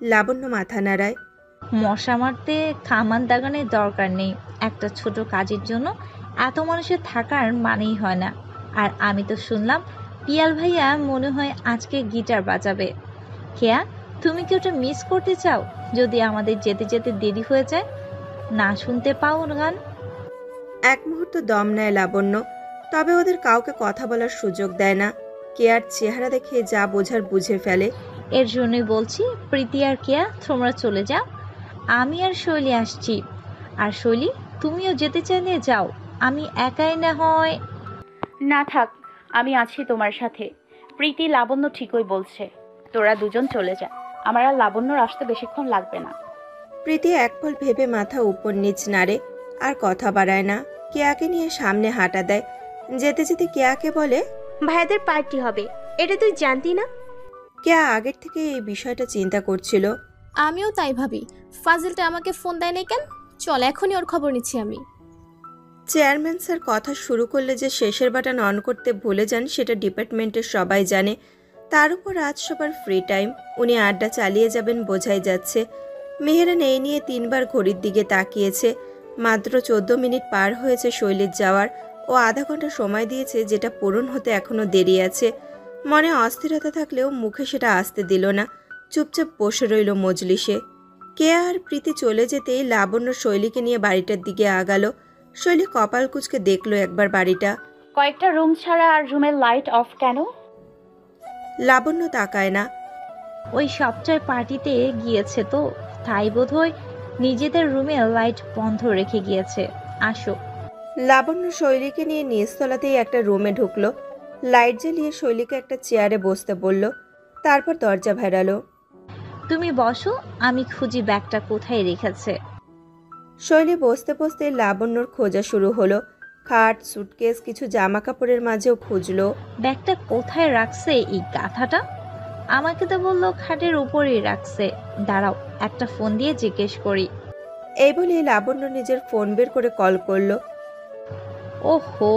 লাবণ্য মাথা নাড়ায়। মশা মারতে কামান দাগানোর দরকার নেই। একটা ছোট কাজের জন্য এত মানুষের থাকার মানেই হয় না। আর আমি তো শুনলাম পিয়াল ভাইয়া মনে হয় আজকে গিটার বাজাবে। কেয়া, তুমি কি ওটা মিস করতে চাও যদি আমাদের যেতে যেতে দেরি হয়ে যায়? না শুনতে পাও গান? এক মুহূর্ত দম নেয় লাবণ্য, তবে ওদের কাউকে কথা বলার সুযোগ দেয় না। কেয়ার চেহারা দেখে যা বোঝার বুঝে ফেলে। এর জন্যই বলছি প্রীতি আর কেয়া তোমরা চলে যাও, আমি আর শৈলী আসছি। আর শৈলী, তুমিও যেতে চাইলে যাও, আমি একাই না হয়। না থাক, আমি আছি তোমার সাথে। প্রীতি লাবণ্য ঠিকই বলছে, তোরা দুজন চলে যা, আমার আর লাবণ্যর আসতে বেশিক্ষণ লাগবে না। প্রীতি এক পল ভেবে মাথা উপর নিচ নাড়ে, আর কথা বাড়ায় না। কেয়াকে নিয়ে সামনে হাঁটা দেয়। যেতে যেতে কেয়াকে বলে, ভাইয়াদের পার্টি হবে, এটা তুই জানতি না? কেয়া আগের থেকে এই বিষয়টা চিন্তা করছিল। আমিও তাই ভাবি। ফাজিলটা আমাকে ফোন দেয় নাই কেন? চল এখনই ওর খবর নিচ্ছি আমি। চেয়ারম্যান স্যার কথা শুরু করলে যে শেষের বাটন অন করতে ভুলে যান সেটা ডিপার্টমেন্টের সবাই জানে। তার উপর আজ সবার ফ্রি টাইম, উনি আড্ডা চালিয়ে যাবেন বোঝাই যাচ্ছে। মেহেরান এই নিয়ে 3বার ঘড়ির দিকে তাকিয়েছে। মাত্র 14 মিনিট পার হয়েছে শৈলীর যাওয়ার। ও আধা ঘন্টা সময় দিয়েছে, যেটা পূরণ হতে এখনো দেরি আছে। মনে অস্থিরতা থাকলেও মুখে সেটা আসতে দিল না। চুপচাপ বসে রইল মজলিসে। কেয়া আর প্রীতি চলে যেতেই লাবণ্য শৈলীকে নিয়ে বাড়িটার দিকে আগালো। শৈলী কপাল কুঁচকে দেখলো একবার বাড়িটা। কয়েকটা রুম ছাড়া আর রুমের লাইট অফ কেন? লাবণ্য তাকায় না। ওই সপ্তাহের পার্টিতে গিয়েছে তো, তাই বোধহয় নিজেদের রুমে লাইট বন্ধ রেখে গিয়েছে। আসো। লাবণ্য শৈলীকে নিয়ে নিচতলাতেই একটা রুমে ঢুকলো। লাইট জ্বালিয়ে শৈলীকে একটা চেয়ারে বসতে বলল। তারপর দরজা ভেড়ালো। তুমি বসো, আমি খুঁজি ব্যাগটা কোথায় রেখেছে। শৈলী বসতে বসতে লাবণ্যর খোঁজা শুরু হলো। খাট, সুটকেস, কিছু জামা কাপড়ের মাঝেও খুঁজলো। ব্যাগটা কোথায় রাখছে এই গাধাটা? আমাকে তো বললো খাটের উপরেই রাখছে। দাঁড়াও, একটা ফোন দিয়ে জিজ্ঞেস করি। এই বলে লাবণ্য নিজের ফোন বের করে কল করলো। ওহো,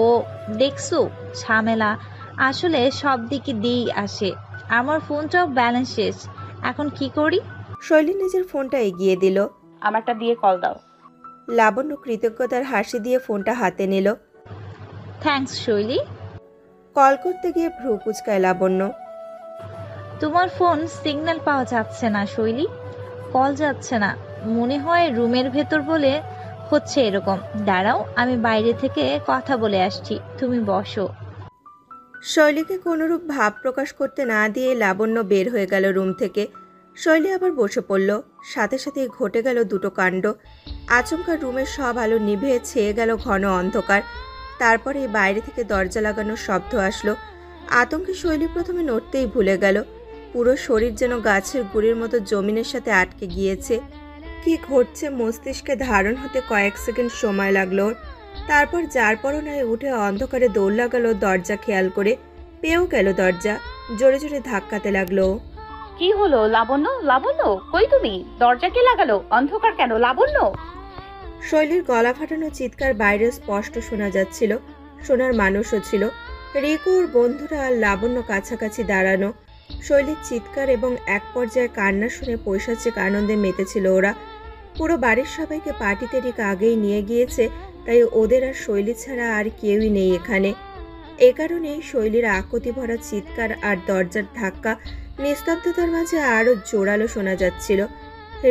দেখছো ঝামেলা। আসলে সব দিকে দিয়েই আসে। আমার ফোনটাও ব্যালেন্স শেষ, এখন কি করি? শৈলী নিজের ফোনটা এগিয়ে দিল। আমারটা দিয়ে কল দাও। লাবণ্য কৃতজ্ঞতার হাসি দিয়ে ফোনটা হাতে নিল। থ্যাঙ্কস শৈলী। কল করতে গিয়ে ভ্রু কুচকায় লাবণ্য। তোমার ফোন সিগন্যাল পাওয়া যাচ্ছে না শৈলী, কল যাচ্ছে না। মনে হয় রুমের ভেতর বলে হচ্ছে এরকম। দাঁড়াও, আমি বাইরে থেকে কথা বলে আসছি, তুমি বসো। শৈলীকে কোনোরূপ ভাব প্রকাশ করতে না দিয়ে লাবণ্য বের হয়ে গেল রুম থেকে। শৈলী আবার বসে পড়ল। সাথে সাথেই ঘটে গেল দুটো কাণ্ড। আচমকা রুমের সব আলো নিভে ছেয়ে গেল ঘন অন্ধকার। তারপরে বাইরে থেকে দরজা লাগানোর শব্দ আসলো। আতঙ্কে শৈলী প্রথমে নড়তেই ভুলে গেল। পুরো শরীর যেন গাছের গুঁড়ির মতো জমিনের সাথে আটকে গিয়েছে। কি ঘটছে মস্তিষ্কে ধারণ হতে কয়েক সেকেন্ড সময় লাগলো। তারপর যার পরনায় উঠে অন্ধকারে দৌড় লাগালো দরজা খেয়াল করে। পেয়েও গেল দরজা। জোরে জোরে ধাক্কাতে লাগলো। কি হলো লাবণ্য? লাবণ্য কই তুমি? দরজা কে লাগালো? অন্ধকার কেন লাবণ্য? শৈলীর গলা ফাটানো চিৎকার বাইরে স্পষ্ট শোনা যাচ্ছিল। শোনার মানুষও ছিল। রিকু ওর বন্ধুরা আর লাবণ্য কাছাকাছি দাঁড়ানো। শৈলীর চিৎকার এবং এক পর্যায়ে কান্না শুনে পৈশাচিক আনন্দে মেতেছিল ওরা। পুরো বাড়ির সবাইকে পার্টিতে রিক আগেই নিয়ে গিয়েছে, তাই ওদের আর শৈলী ছাড়া আর কেউই নেই এখানে। এ কারণেই শৈলীর আকুতি ভরা চিৎকার আর দরজার ধাক্কা নিস্তব্ধতার মাঝে আরও জোরালো শোনা যাচ্ছিল।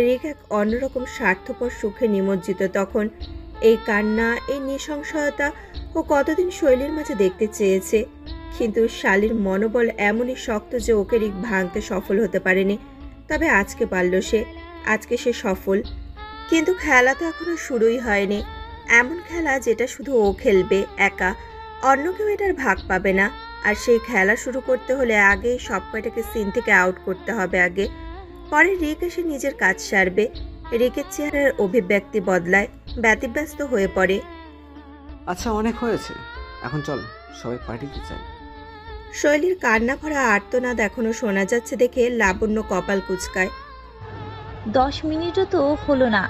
রিক এক অন্যরকম স্বার্থপর সুখে নিমজ্জিত তখন। এই কান্না, এই নৃশংসতা ও কতদিন শৈলীর মাঝে দেখতে চেয়েছে, কিন্তু শালীর মনোবল এমনই শক্ত যে ওকে রিক ভাঙতে সফল হতে পারেনি। তবে আজকে পারল সে। আজকে সে সফল। কিন্তু খেলা তো এখনো শুরুই হয়নি। এমন খেলা যেটা শুধু ও খেলবে একা, অন্য কেউ এটার ভাগ পাবে না। আর সেই খেলা শুরু করতে হলে আগেই সব কয়টাকে সিন থেকে আউট করতে হবে আগে। পরে রিক এসে নিজের কাজ সারবে। রিকের চেহারার অভিব্যক্তি বদলায়, ব্যতিব্যস্ত হয়ে পড়ে। আচ্ছা, অনেক হয়েছে, এখন চল সবাই পার্টিতে চাই। শৈলীর কান্না ভরা আর্তনাদ এখনো শোনা যাচ্ছে দেখে লাবণ্য কপাল কুচকায়। 10 মিনিটও তো হলো না,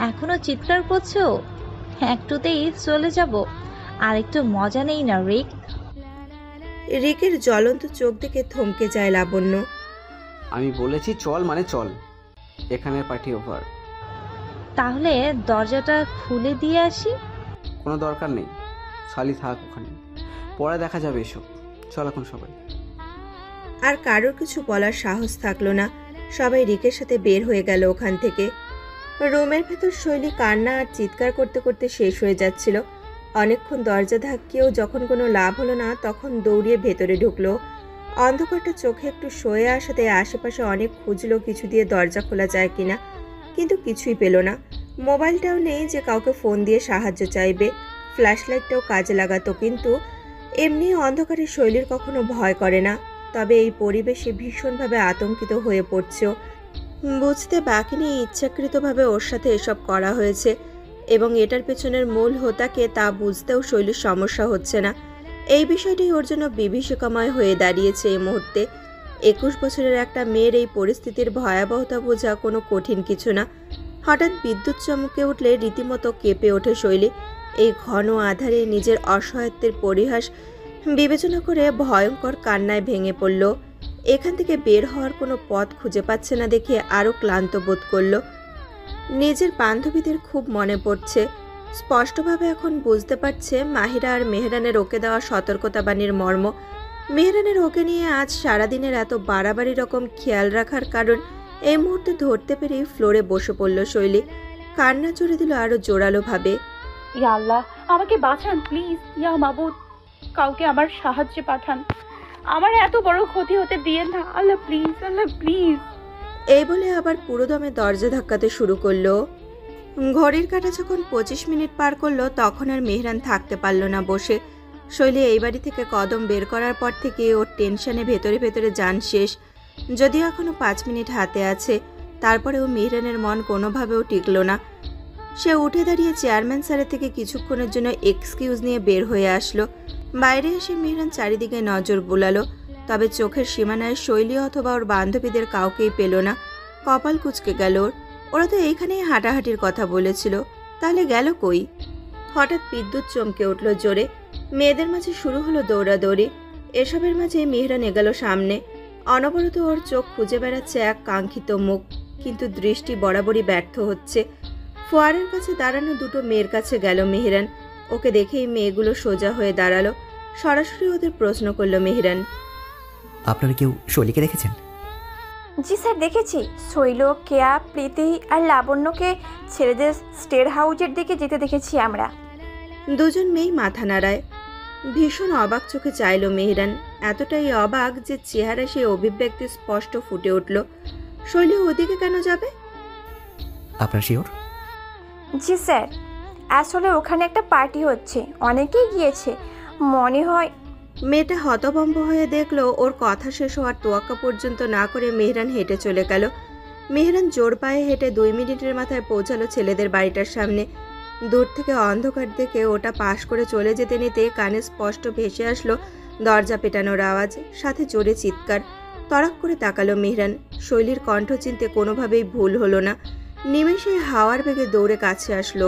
এখনো চিৎকার করছো? একটুতেই চলে যাব, আর একটু মজা নেই না রিক? রিকের জ্বলন্ত চোখ দেখে থমকে যায় লাবণ্য। আমি বলেছি চল মানে চল। এখানের পার্টি ওভার। তাহলে দরজাটা খুলে দিয়ে আসি। কোনো দরকার নেই, শালি থাক ওখানে, পরে দেখা যাবে এসব। চল এখন সবাই। আর কারোর কিছু বলার সাহস থাকলো না। সবাই রিকের সাথে বের হয়ে গেল ওখান থেকে। রুমের ভেতর শৈলী কান্না আর চিৎকার করতে করতে শেষ হয়ে যাচ্ছিল। অনেকক্ষণ দরজা ধাক্কিয়েও যখন কোনো লাভ হলো না, তখন দৌড়িয়ে ভেতরে ঢুকলো। অন্ধকারটা চোখে একটু সয়ে আসাতে আশেপাশে অনেক খুঁজলো কিছু দিয়ে দরজা খোলা যায় কিনা, কিন্তু কিছুই পেল না। মোবাইলটাও নেই যে কাউকে ফোন দিয়ে সাহায্য চাইবে, ফ্ল্যাশলাইটটাও কাজে লাগাতো, কিন্তু এমনি অন্ধকারে শৈলীর কখনো ভয় করে না। তবে এই পরিবেশে ভীষণভাবে আতঙ্কিত হয়ে পড়ছে। বুঝতে বাকি নেই ইচ্ছাকৃতভাবে ওর সাথে এসব করা হয়েছে এবং এটার পেছনের মূল হোতাকে তা বুঝতেও শৈলীর সমস্যা হচ্ছে না। এই বিষয়টি ওর জন্য বিভীষিকাময় হয়ে দাঁড়িয়েছে এই মুহূর্তে। 21 বছরের একটা মেয়ের এই পরিস্থিতির ভয়াবহতা বোঝা কোনো কঠিন কিছু না। হঠাৎ বিদ্যুৎ চমকে উঠলে রীতিমতো কেঁপে ওঠে শৈলী। এই ঘন আধারে নিজের অসহায়ত্বের পরিহাস বিবেচনা করে ভয়ঙ্কর কান্নায় ভেঙে পড়ল। এখান থেকে বের হওয়ার কোনো পথ খুঁজে পাচ্ছে না দেখে আরও ক্লান্ত বোধ করল। নিজের বান্ধবীদের খুব মনে পড়ছে। স্পষ্টভাবে এখন বুঝতে পারছে মাহিরা আর মেহরানের ওকে দেওয়া সতর্কতাবাণীর মর্ম। মেহরানের ওকে নিয়ে আজ সারাদিনের এত বাড়াবাড়ি রকম খেয়াল রাখার কারণ এই মুহূর্তে ধরতে পেরেই ফ্লোরে বসে পড়ল শৈলী। কান্না জুড়ে দিল আরও জোরালোভাবে। ইয়া আল্লাহ, আমাকে বাঁচান প্লিজ। ইয়া মাবুদ, কাউকে আমার সাহায্যে পাঠান। আমার এত বড় ক্ষতি হতে দিয়েন না আল্লাহ, প্লিজ, আল্লাহ প্লিজ। এই বলে আবার পুরোদমে দরজা ধাক্কাতে শুরু করলো। ঘড়ির কাঁটা যখন 25 মিনিট পার করলো, তখন আর মেহরান থাকতে পারল না বসে। শৈলী এই বাড়ি থেকে কদম বের করার পর থেকে ওর টেনশনে ভেতরে ভেতরে যান শেষ। যদিও এখনো 5 মিনিট হাতে আছে, তারপরেও মেহরানের মন কোনোভাবেও টিকল না। সে উঠে দাঁড়িয়ে চেয়ারম্যান স্যারের থেকে কিছুক্ষণের জন্য এক্সকিউজ নিয়ে বের হয়ে আসলো। বাইরে এসে মেহরান চারিদিকে নজর বুলালো, তবে চোখের সীমানায় শৈলী অথবা ওর বান্ধবীদের কাউকেই পেল না। কপাল কুঁচকে গেল ওর। ওরা তো এইখানেই হাঁটাহাঁটির কথা বলেছিল, তাহলে গেল কই? হঠাৎ বিদ্যুৎ চমকে উঠল জোরে। মেয়েদের মাঝে শুরু হলো দৌড়াদৌড়ি। এসবের মাঝে মেহরান এগেল সামনে। অনবরত ওর চোখ খুঁজে বেড়াচ্ছে এক কাঙ্ক্ষিত মুখ, কিন্তু দৃষ্টি বরাবরই ব্যর্থ হচ্ছে। ফোয়ারের কাছে দাঁড়ানো দুটো মেয়ের কাছে গেল মেহরান। ওকে দেখেই মেয়েগুলো সোজা হয়ে দাঁড়ালো। সরাসরি ওদের প্রশ্ন করল মেহরান। আপনারা কেউ শৈলীকে দেখেছেন? জি স্যার, দেখেছি। শৈল, কেয়া, প্রীতি আর লাবণ্যকে ছেলেদের স্টের হাউজের দিকে যেতে দেখেছি আমরা। দুজন মেয়েই মাথা নাড়ায়। ভীষণ অবাক চোখে চাইল মেহরান, এতটাই অবাক যে চেহারা সেই অভিব্যক্তি স্পষ্ট ফুটে উঠল। শৈলী ওদিকে কেন যাবে? আপনার শিওর? জি স্যার, আসলে ওখানে একটা পার্টি হচ্ছে, অনেকেই গিয়েছে মনে হয়। মেয়েটা হতভম্ব হয়ে দেখলো ওর কথা শেষ হওয়ার তোয়াক্কা পর্যন্ত না করে মেহরান হেঁটে চলে গেল। মেহরান জোর পায়ে হেঁটে 2 মিনিটের মাথায় পৌঁছালো ছেলেদের বাড়িটার সামনে। দূর থেকে অন্ধকার দেখে ওটা পাশ করে চলে যেতে নিতে কানে স্পষ্ট ভেসে আসলো দরজা পেটানোর আওয়াজ, সাথে জোরে চিৎকার। তড়াক করে তাকালো মেহরান। শৈলীর কণ্ঠ চিনতে কোনোভাবেই ভুল হলো না। নিমেষে হাওয়ার বেগে দৌড়ে কাছে আসলো।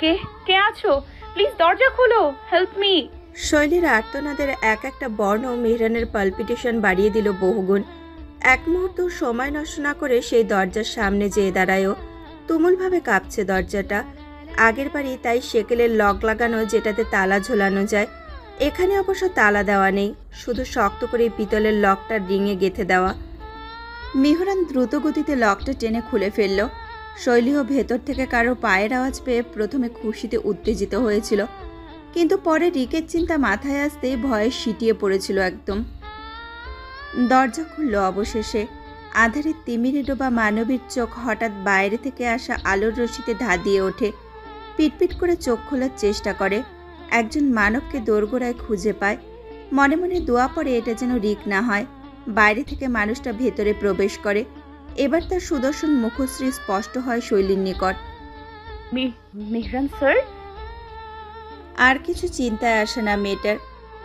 কে কে আছো? প্লিজ দরজা খোলো, হেল্প মি। শৈলীর আর্তনাদের এক একটা বর্ণ মেহরানের পালপিটেশন বাড়িয়ে দিল বহুগুণ। এক মুহূর্ত সময় নষ্ট না করে সেই দরজার সামনে যেয়ে দাঁড়ায়ও। তুমুলভাবে কাঁপছে দরজাটা। আগের বাড়ি তাই সেকেলের লক লাগানো, যেটাতে তালা ঝোলানো যায়। এখানে অবশ্য তালা দেওয়া নেই, শুধু শক্ত করে পিতলের লকটা রিংয়ে গেঁথে দেওয়া। মেহরান দ্রুত গতিতে লকটা টেনে খুলে ফেলল। শৈলীও ভেতর থেকে কারো পায়ের আওয়াজ পেয়ে প্রথমে খুশিতে উত্তেজিত হয়েছিল, কিন্তু পরে রিকের চিন্তা মাথায় আসতেই ভয়ে সিটিয়ে পড়েছিল একদম। দরজা খুলল অবশেষে। আধারে তিমিরে ডোবা মানবীর চোখ হঠাৎ বাইরে থেকে আসা আলোর রশ্মিতে ধাঁধিয়ে ওঠে। পিটপিট করে চোখ খোলার চেষ্টা করে। একজন মানবকে দোরগোড়ায় খুঁজে পায়। মনে মনে দোয়া পড়ে এটা যেন রিক না হয়। বাইরে থেকে মানুষটা ভেতরে প্রবেশ করে। এবার তার সুদর্শন মুখশ্রী স্পষ্ট হয় শৈলীর নিকট। মেহরান স্যার? আর কিছু চিন্তায় আসে না মেয়েটার।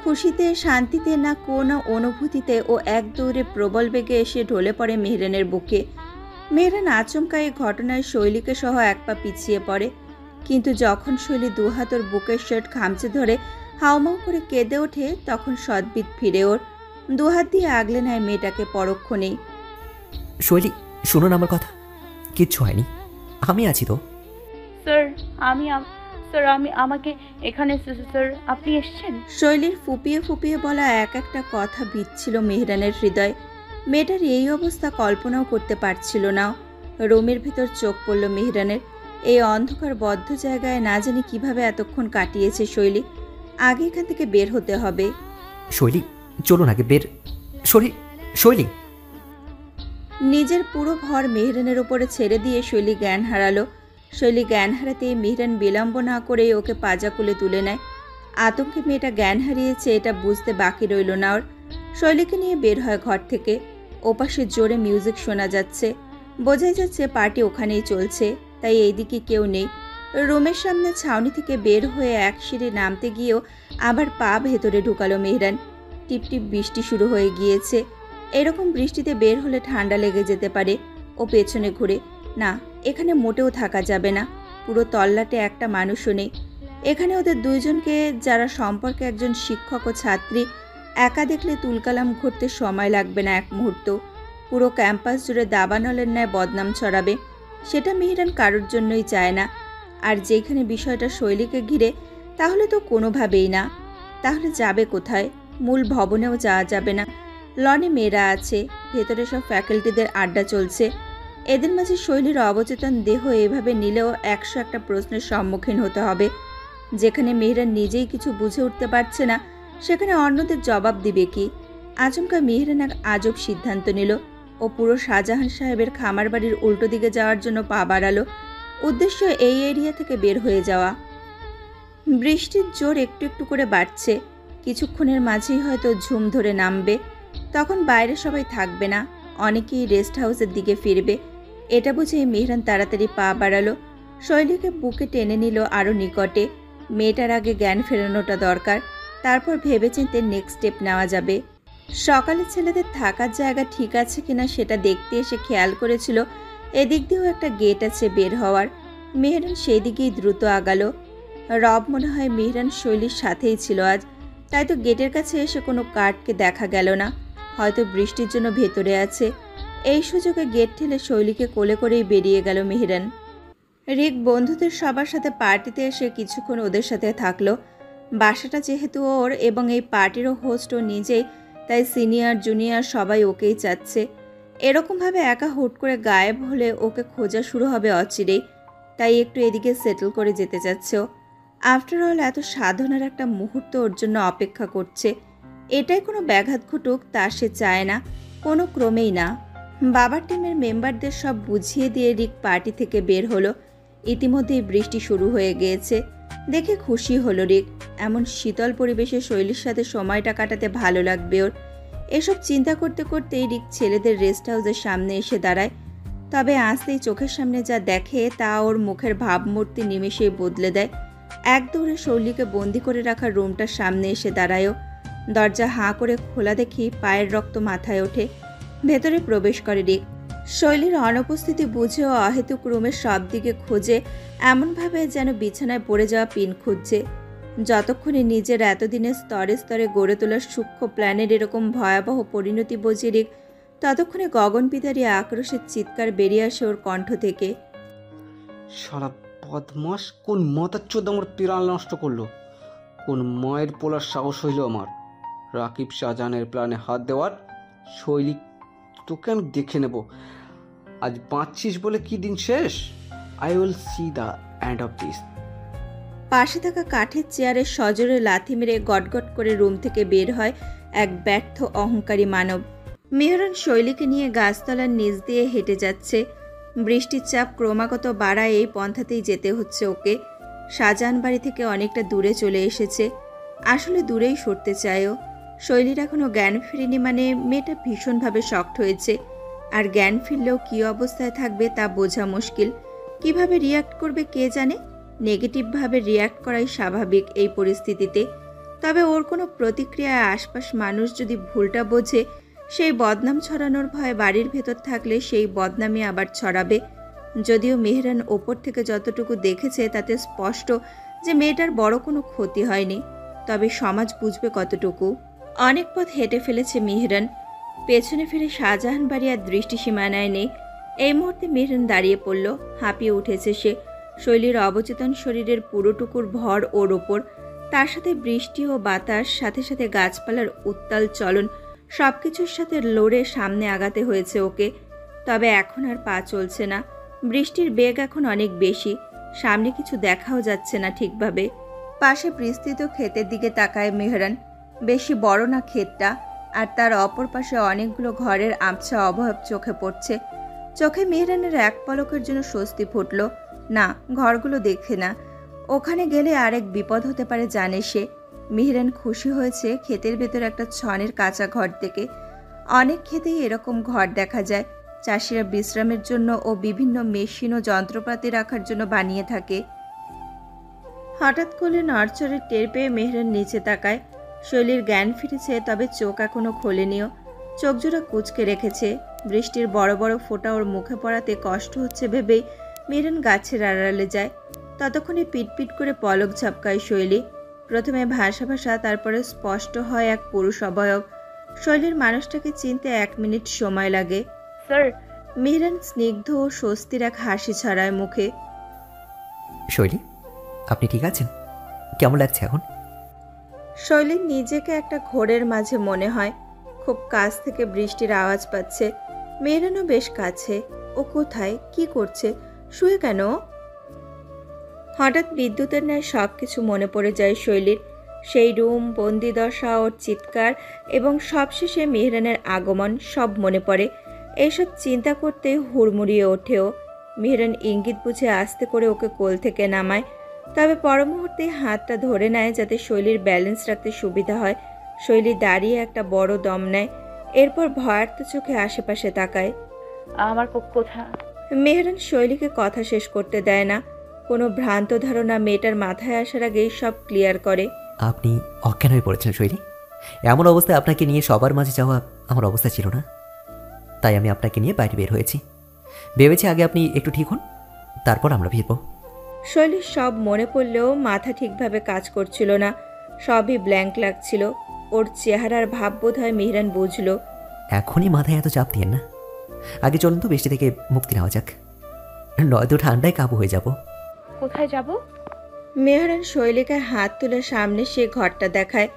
খুশিতে, শান্তিতে না কোনো অনুভূতিতে ও এক দৌড়ে প্রবল বেগে এসে ঢলে পড়ে মেহরানের বুকে। মেহরান আচমকা এই ঘটনায় শৈলীকে সহ এক পা পিছিয়ে পড়ে, কিন্তু যখন শৈলী দুহাত ওর বুকের শার্ট খামচে ধরে হাউমাউ করে কেঁদে ওঠে, তখন সদ্বিদ ফিরে ওর। দুহাত দিয়ে আগলে নেয় মেয়েটাকে পরক্ষণেই। শৈলী, শুনুন আমার কথা। কিচ্ছু হয়নি, আমি আছি তো। স্যার আমি আমাকে এখানে স্যার আপনি এসেছেন? শৈলীর ফুপিয়ে ফুপিয়ে বলা এক একটা কথা বিচ্ছিল মেহরানের হৃদয়। মেয়েটার এই অবস্থা কল্পনাও করতে পারছিল না। রুমের ভিতর চোখ পড়ল মেহরানের। এই অন্ধকার বদ্ধ জায়গায় না জানি কিভাবে এতক্ষণ কাটিয়েছে শৈলী। আগে এখান থেকে বের হতে হবে। শৈলী, চলুন আগে বের। শৈলী। নিজের পুরো ভর মেহরানের উপরে ছেড়ে দিয়ে শৈলী জ্ঞান হারালো। শৈলী জ্ঞান হারাতেই মেহরান বিলম্ব না করে ওকে পাজা কুলে তুলে নেয়। আতঙ্কে মেয়েটা জ্ঞান হারিয়েছে এটা বুঝতে বাকি রইল না ওর। শৈলীকে নিয়ে বের হয় ঘর থেকে। ওপাশে জোরে মিউজিক শোনা যাচ্ছে, বোঝাই যাচ্ছে পার্টি ওখানেই চলছে, তাই এইদিকে কেউ নেই। রুমের সামনে ছাউনি থেকে বের হয়ে এক সিঁড়ি নামতে গিয়েও আবার পা ভেতরে ঢুকালো মেহরান। টিপটিপ বৃষ্টি শুরু হয়ে গিয়েছে। এরকম বৃষ্টিতে বের হলে ঠান্ডা লেগে যেতে পারে। ও পেছনে ঘুরে, না, এখানে মোটেও থাকা যাবে না। পুরো তল্লাটে একটা মানুষও নেই এখানে। ওদের দুইজনকে, যারা সম্পর্কে একজন শিক্ষক ও ছাত্রী, একা দেখলে তুলকালাম ঘুরতে সময় লাগবে না এক মুহূর্ত। পুরো ক্যাম্পাস জুড়ে দাবানলের ন্যায় বদনাম ছড়াবে, সেটা মেহরান কারোর জন্যই চায় না। আর যেখানে বিষয়টা শৈলীকে ঘিরে, তাহলে তো কোনোভাবেই না। তাহলে যাবে কোথায়? মূল ভবনেও যাওয়া যাবে না। লনে মেয়েরা আছে, ভেতরে সব ফ্যাকাল্টিদের আড্ডা চলছে। এদের মাঝে শৈলীর অবচেতন দেহ এভাবে নিলেও 101টা প্রশ্নের সম্মুখীন হতে হবে। যেখানে মেহরান নিজেই কিছু বুঝে উঠতে পারছে না, সেখানে অন্যদের জবাব দিবে কি? আচমকা মেহরান এক আজব সিদ্ধান্ত নিল। ও পুরো শাহজাহান সাহেবের খামার বাড়ির উল্টো দিকে যাওয়ার জন্য পা বাড়ালো। উদ্দেশ্য এই এরিয়া থেকে বের হয়ে যাওয়া। বৃষ্টির জোর একটু একটু করে বাড়ছে। কিছুক্ষণের মাঝেই হয়তো ঝুম ধরে নামবে। তখন বাইরে সবাই থাকবে না, অনেকেই রেস্ট হাউসের দিকে ফিরবে। এটা বুঝে মেহরান তাড়াতাড়ি পা বাড়ালো। শৈলীকে বুকে টেনে নিল আরও নিকটে। মেয়েটার আগে জ্ঞান ফেরানোটা দরকার, তারপর ভেবেচিন্তে নেক্সট স্টেপ নেওয়া যাবে। সকালে ছেলেদের থাকার জায়গা ঠিক আছে কিনা সেটা দেখতে এসে খেয়াল করেছিল এদিক দিয়েও একটা গেট আছে বের হওয়ার। মেহরান সেই দিকেই দ্রুত আগালো। রব মনে হয় মেহরান শৈলীর সাথেই ছিল আজ, তাই তো গেটের কাছে এসে কোনো কার্ডকে দেখা গেল না। হয়তো বৃষ্টির জন্য ভেতরে আছে। এই সুযোগে গেট ঠেলে শৈলীকে কোলে করেই বেরিয়ে গেল মেহরান। রিক বন্ধুদের সবার সাথে পার্টিতে এসে কিছুক্ষণ ওদের সাথে থাকলো। বাসাটা যেহেতু ওর এবং এই পার্টিরও হোস্টও নিজেই, তাই সিনিয়র জুনিয়র সবাই ওকেই চাচ্ছে। এরকমভাবে একা হুট করে গায়েব হলে ওকে খোঁজা শুরু হবে অচিরেই, তাই একটু এদিকে সেটেল করে যেতে চাচ্ছে ও। আফটার অল এত সাধনার একটা মুহূর্ত ওর জন্য অপেক্ষা করছে। এটাই কোনো ব্যাঘাত ঘটুক তা সে চায় না, কোনো ক্রমেই না। বাবার টিমের মেম্বারদের সব বুঝিয়ে দিয়ে রিক পার্টি থেকে বের হলো। ইতিমধ্যেই বৃষ্টি শুরু হয়ে গিয়েছে দেখে খুশি হলো রিক। এমন শীতল পরিবেশে শৈলীর সাথে সময়টা কাটাতে ভালো লাগবে ওর। এসব চিন্তা করতে করতেই রিক ছেলেদের রেস্ট হাউসের সামনে এসে দাঁড়ায়। তবে আসতেই চোখের সামনে যা দেখে তা ওর মুখের ভাবমূর্তি নিমেষেই বদলে দেয়। এক দৌড়ে শৈলীকে বন্দি করে রাখা রুমটার সামনে এসে দাঁড়ায়ও। দরজা হাঁ করে খোলা দেখি পায়ের রক্ত মাথায় ওঠে। ভেতরে প্রবেশ করে রিক। শৈলীর অনুপস্থিতি বুঝেও অহেতুক রুমের সব দিকে খোঁজে, এমনভাবে যেন বিছানায় পড়ে যাওয়া পিন খুঁজছে। যতক্ষণে নিজের এতদিনের স্তরে স্তরে গড়ে তোলার সূক্ষ্ম প্ল্যানের এরকম ভয়াবহ পরিণতি বোঝে রিক, ততক্ষণে গগনবিদারী আক্রোশের চিৎকার বেরিয়ে আসে ওর কণ্ঠ থেকে। শালা বদমাস, কোন মাথাচ্চোদ আমার প্রাণ নষ্ট করলো? কোন মায়ের পোলার সাহস হইল আমার রাকিব শাহজাহানের প্ল্যানে হাত দেওয়ার? শৈলী, তোকে আমি দেখে নেব। আজ বাঁচছিস বলে কি দিন শেষ? I will see the end of this. পাশে থাকা কাঠের চেয়ারে সজোরে লাথি মেরে গটগট করে রুম থেকে বের হয় এক ব্যর্থ অহংকারী মানব। মেহরান শৈলীকে নিয়ে গাছতলার নিচ দিয়ে হেঁটে যাচ্ছে। বৃষ্টির চাপ ক্রমাগত বাড়ায় এই পন্থাতেই যেতে হচ্ছে ওকে। শাহজাহান বাড়ি থেকে অনেকটা দূরে চলে এসেছে। আসলে দূরেই সরতে চায়ও। শৈলীর এখনও জ্ঞান ফেরেনি মানে মেয়েটা ভীষণভাবে শকড হয়েছে। আর জ্ঞান ফিরলেও কী অবস্থায় থাকবে তা বোঝা মুশকিল। কিভাবে রিয়াক্ট করবে কে জানে। নেগেটিভভাবে রিয়াক্ট করাই স্বাভাবিক এই পরিস্থিতিতে। তবে ওর কোনো প্রতিক্রিয়ায় আশপাশ মানুষ যদি ভুলটা বোঝে, সেই বদনাম ছড়ানোর ভয় বাড়ির ভেতর থাকলে সেই বদনামই আবার ছড়াবে। যদিও মেহরান ওপর থেকে যতটুকু দেখেছে তাতে স্পষ্ট যে মেয়েটার বড় কোনো ক্ষতি হয়নি, তবে সমাজ বুঝবে কতটুকু। অনেক পথ হেঁটে ফেলেছে মেহরান। পেছনে ফিরে শাহজাহান বাড়ি আর দৃষ্টিসীমানায় নেই। এই মুহূর্তে মেহরান দাঁড়িয়ে পড়ল। হাঁপিয়ে উঠেছে সে। শৈলীর অবচেতন শরীরের পুরোটুকুর ভর ওর ওপর। তার সাথে বৃষ্টি ও বাতাস, সাথে সাথে গাছপালার উত্তাল চলন, সবকিছুর সাথে লড়ে সামনে আগাতে হয়েছে ওকে। তবে এখন আর পা চলছে না। বৃষ্টির বেগ এখন অনেক বেশি। সামনে কিছু দেখাও যাচ্ছে না ঠিকভাবে। পাশে বিস্তৃত ক্ষেতের দিকে তাকায় মেহরান। বেশি বড় না ক্ষেতটা, আর তার অপর পাশে অনেকগুলো ঘরের আবছা অভাব চোখে পড়ছে। চোখে মেহরানের এক পলকের জন্য স্বস্তি ফুটল। না, ঘরগুলো দেখে না, ওখানে গেলে আরেক বিপদ হতে পারে জানে সে। মেহরান খুশি হয়েছে ক্ষেতের ভেতর একটা ছনের কাঁচা ঘর থেকে। অনেক ক্ষেতেই এরকম ঘর দেখা যায়। চাষিরা বিশ্রামের জন্য ও বিভিন্ন মেশিন ও যন্ত্রপাতি রাখার জন্য বানিয়ে থাকে। হঠাৎ করে নড়চড়ের টের পেয়ে মেহরান নিচে তাকায়। শৈলীর জ্ঞান ফিরেছে, তবে চোখ এখনো খোলেনিও। চোখজোড়া কুঁচকে রেখেছে। বৃষ্টির বড় বড় ফোঁটা ওর মুখে পড়াতে কষ্ট হচ্ছে ভেবেই মেহরান গাছের আড়ালে যায়। ততক্ষণে পিটপিট করে পলক ঝাপকায় শৈলী। প্রথমে ভাষা ভাষা, তারপরে স্পষ্ট হয় এক পুরুষ অবয়ব। শৈলীর মানুষটাকে চিনতে 1 মিনিট সময় লাগে। স্যার, মেহরান স্নিগ্ধ ও স্বস্তির এক হাসি ছড়ায় মুখে। শৈলী, আপনি ঠিক আছেন? কেমন লাগছে এখন? শৈলীর নিজেকে একটা ঘোরের মাঝে মনে হয়। খুব কাছ থেকে বৃষ্টির আওয়াজ পাচ্ছে। মেহরানও বেশ কাছে। ও কোথায়, কি করছে, শুয়ে কেন? হঠাৎ বিদ্যুতের ন্যায় সব কিছু মনে পড়ে যায় শৈলীর। সেই রুম, বন্দিদশা, ওর চিৎকার এবং সবশেষে মেহরানের আগমন, সব মনে পড়ে। এইসব চিন্তা করতে হুড়মুড়িয়ে ওঠেও। মেহরান ইঙ্গিত বুঝে আস্তে করে ওকে কোল থেকে নামায়। তবে পর মুহূর্তে হাতটা ধরে নেয় যাতে শৈলীর ব্যালেন্স রাখতে সুবিধা হয়। শৈলী দাঁড়িয়ে একটা বড় দম নেয়। এরপর ভয়ার্ত চোখে আশেপাশে তাকায়। আমার কোথা? মেহরান শৈলীকে কথা শেষ করতে দেয় না। কোনো ভ্রান্ত ধারণা মেয়েটার মাথায় আসার আগেই সব ক্লিয়ার করে। আপনি অজ্ঞান হয়ে পড়েছেন শৈলী। এমন অবস্থায় আপনাকে নিয়ে সবার মাঝে যাওয়া আমার অবস্থা ছিল না, তাই আমি আপনাকে নিয়ে বাইরে বের হয়েছি। ভেবেছি আগে আপনি একটু ঠিক হন, তারপর আমরা ফিরব। শৈলীর সব মনে পড়লেও মাথা ঠিকভাবে কাজ করছিল না। সবই ব্ল্যাঙ্ক লাগছিল। ওর চেহারার ভাব বোধ হয় মেহরান বুঝল। এখনই মাথায় এত চাপ দিয়েন না। আগে চলুন তো বৃষ্টি থেকে মুক্তি নেওয়া যাক, নয়তো ঠান্ডায় কাবু হয়ে যাব। কোথায় যাব? মেহরান শৈলীকে হাত তুলে সামনে সে ঘরটা দেখায়।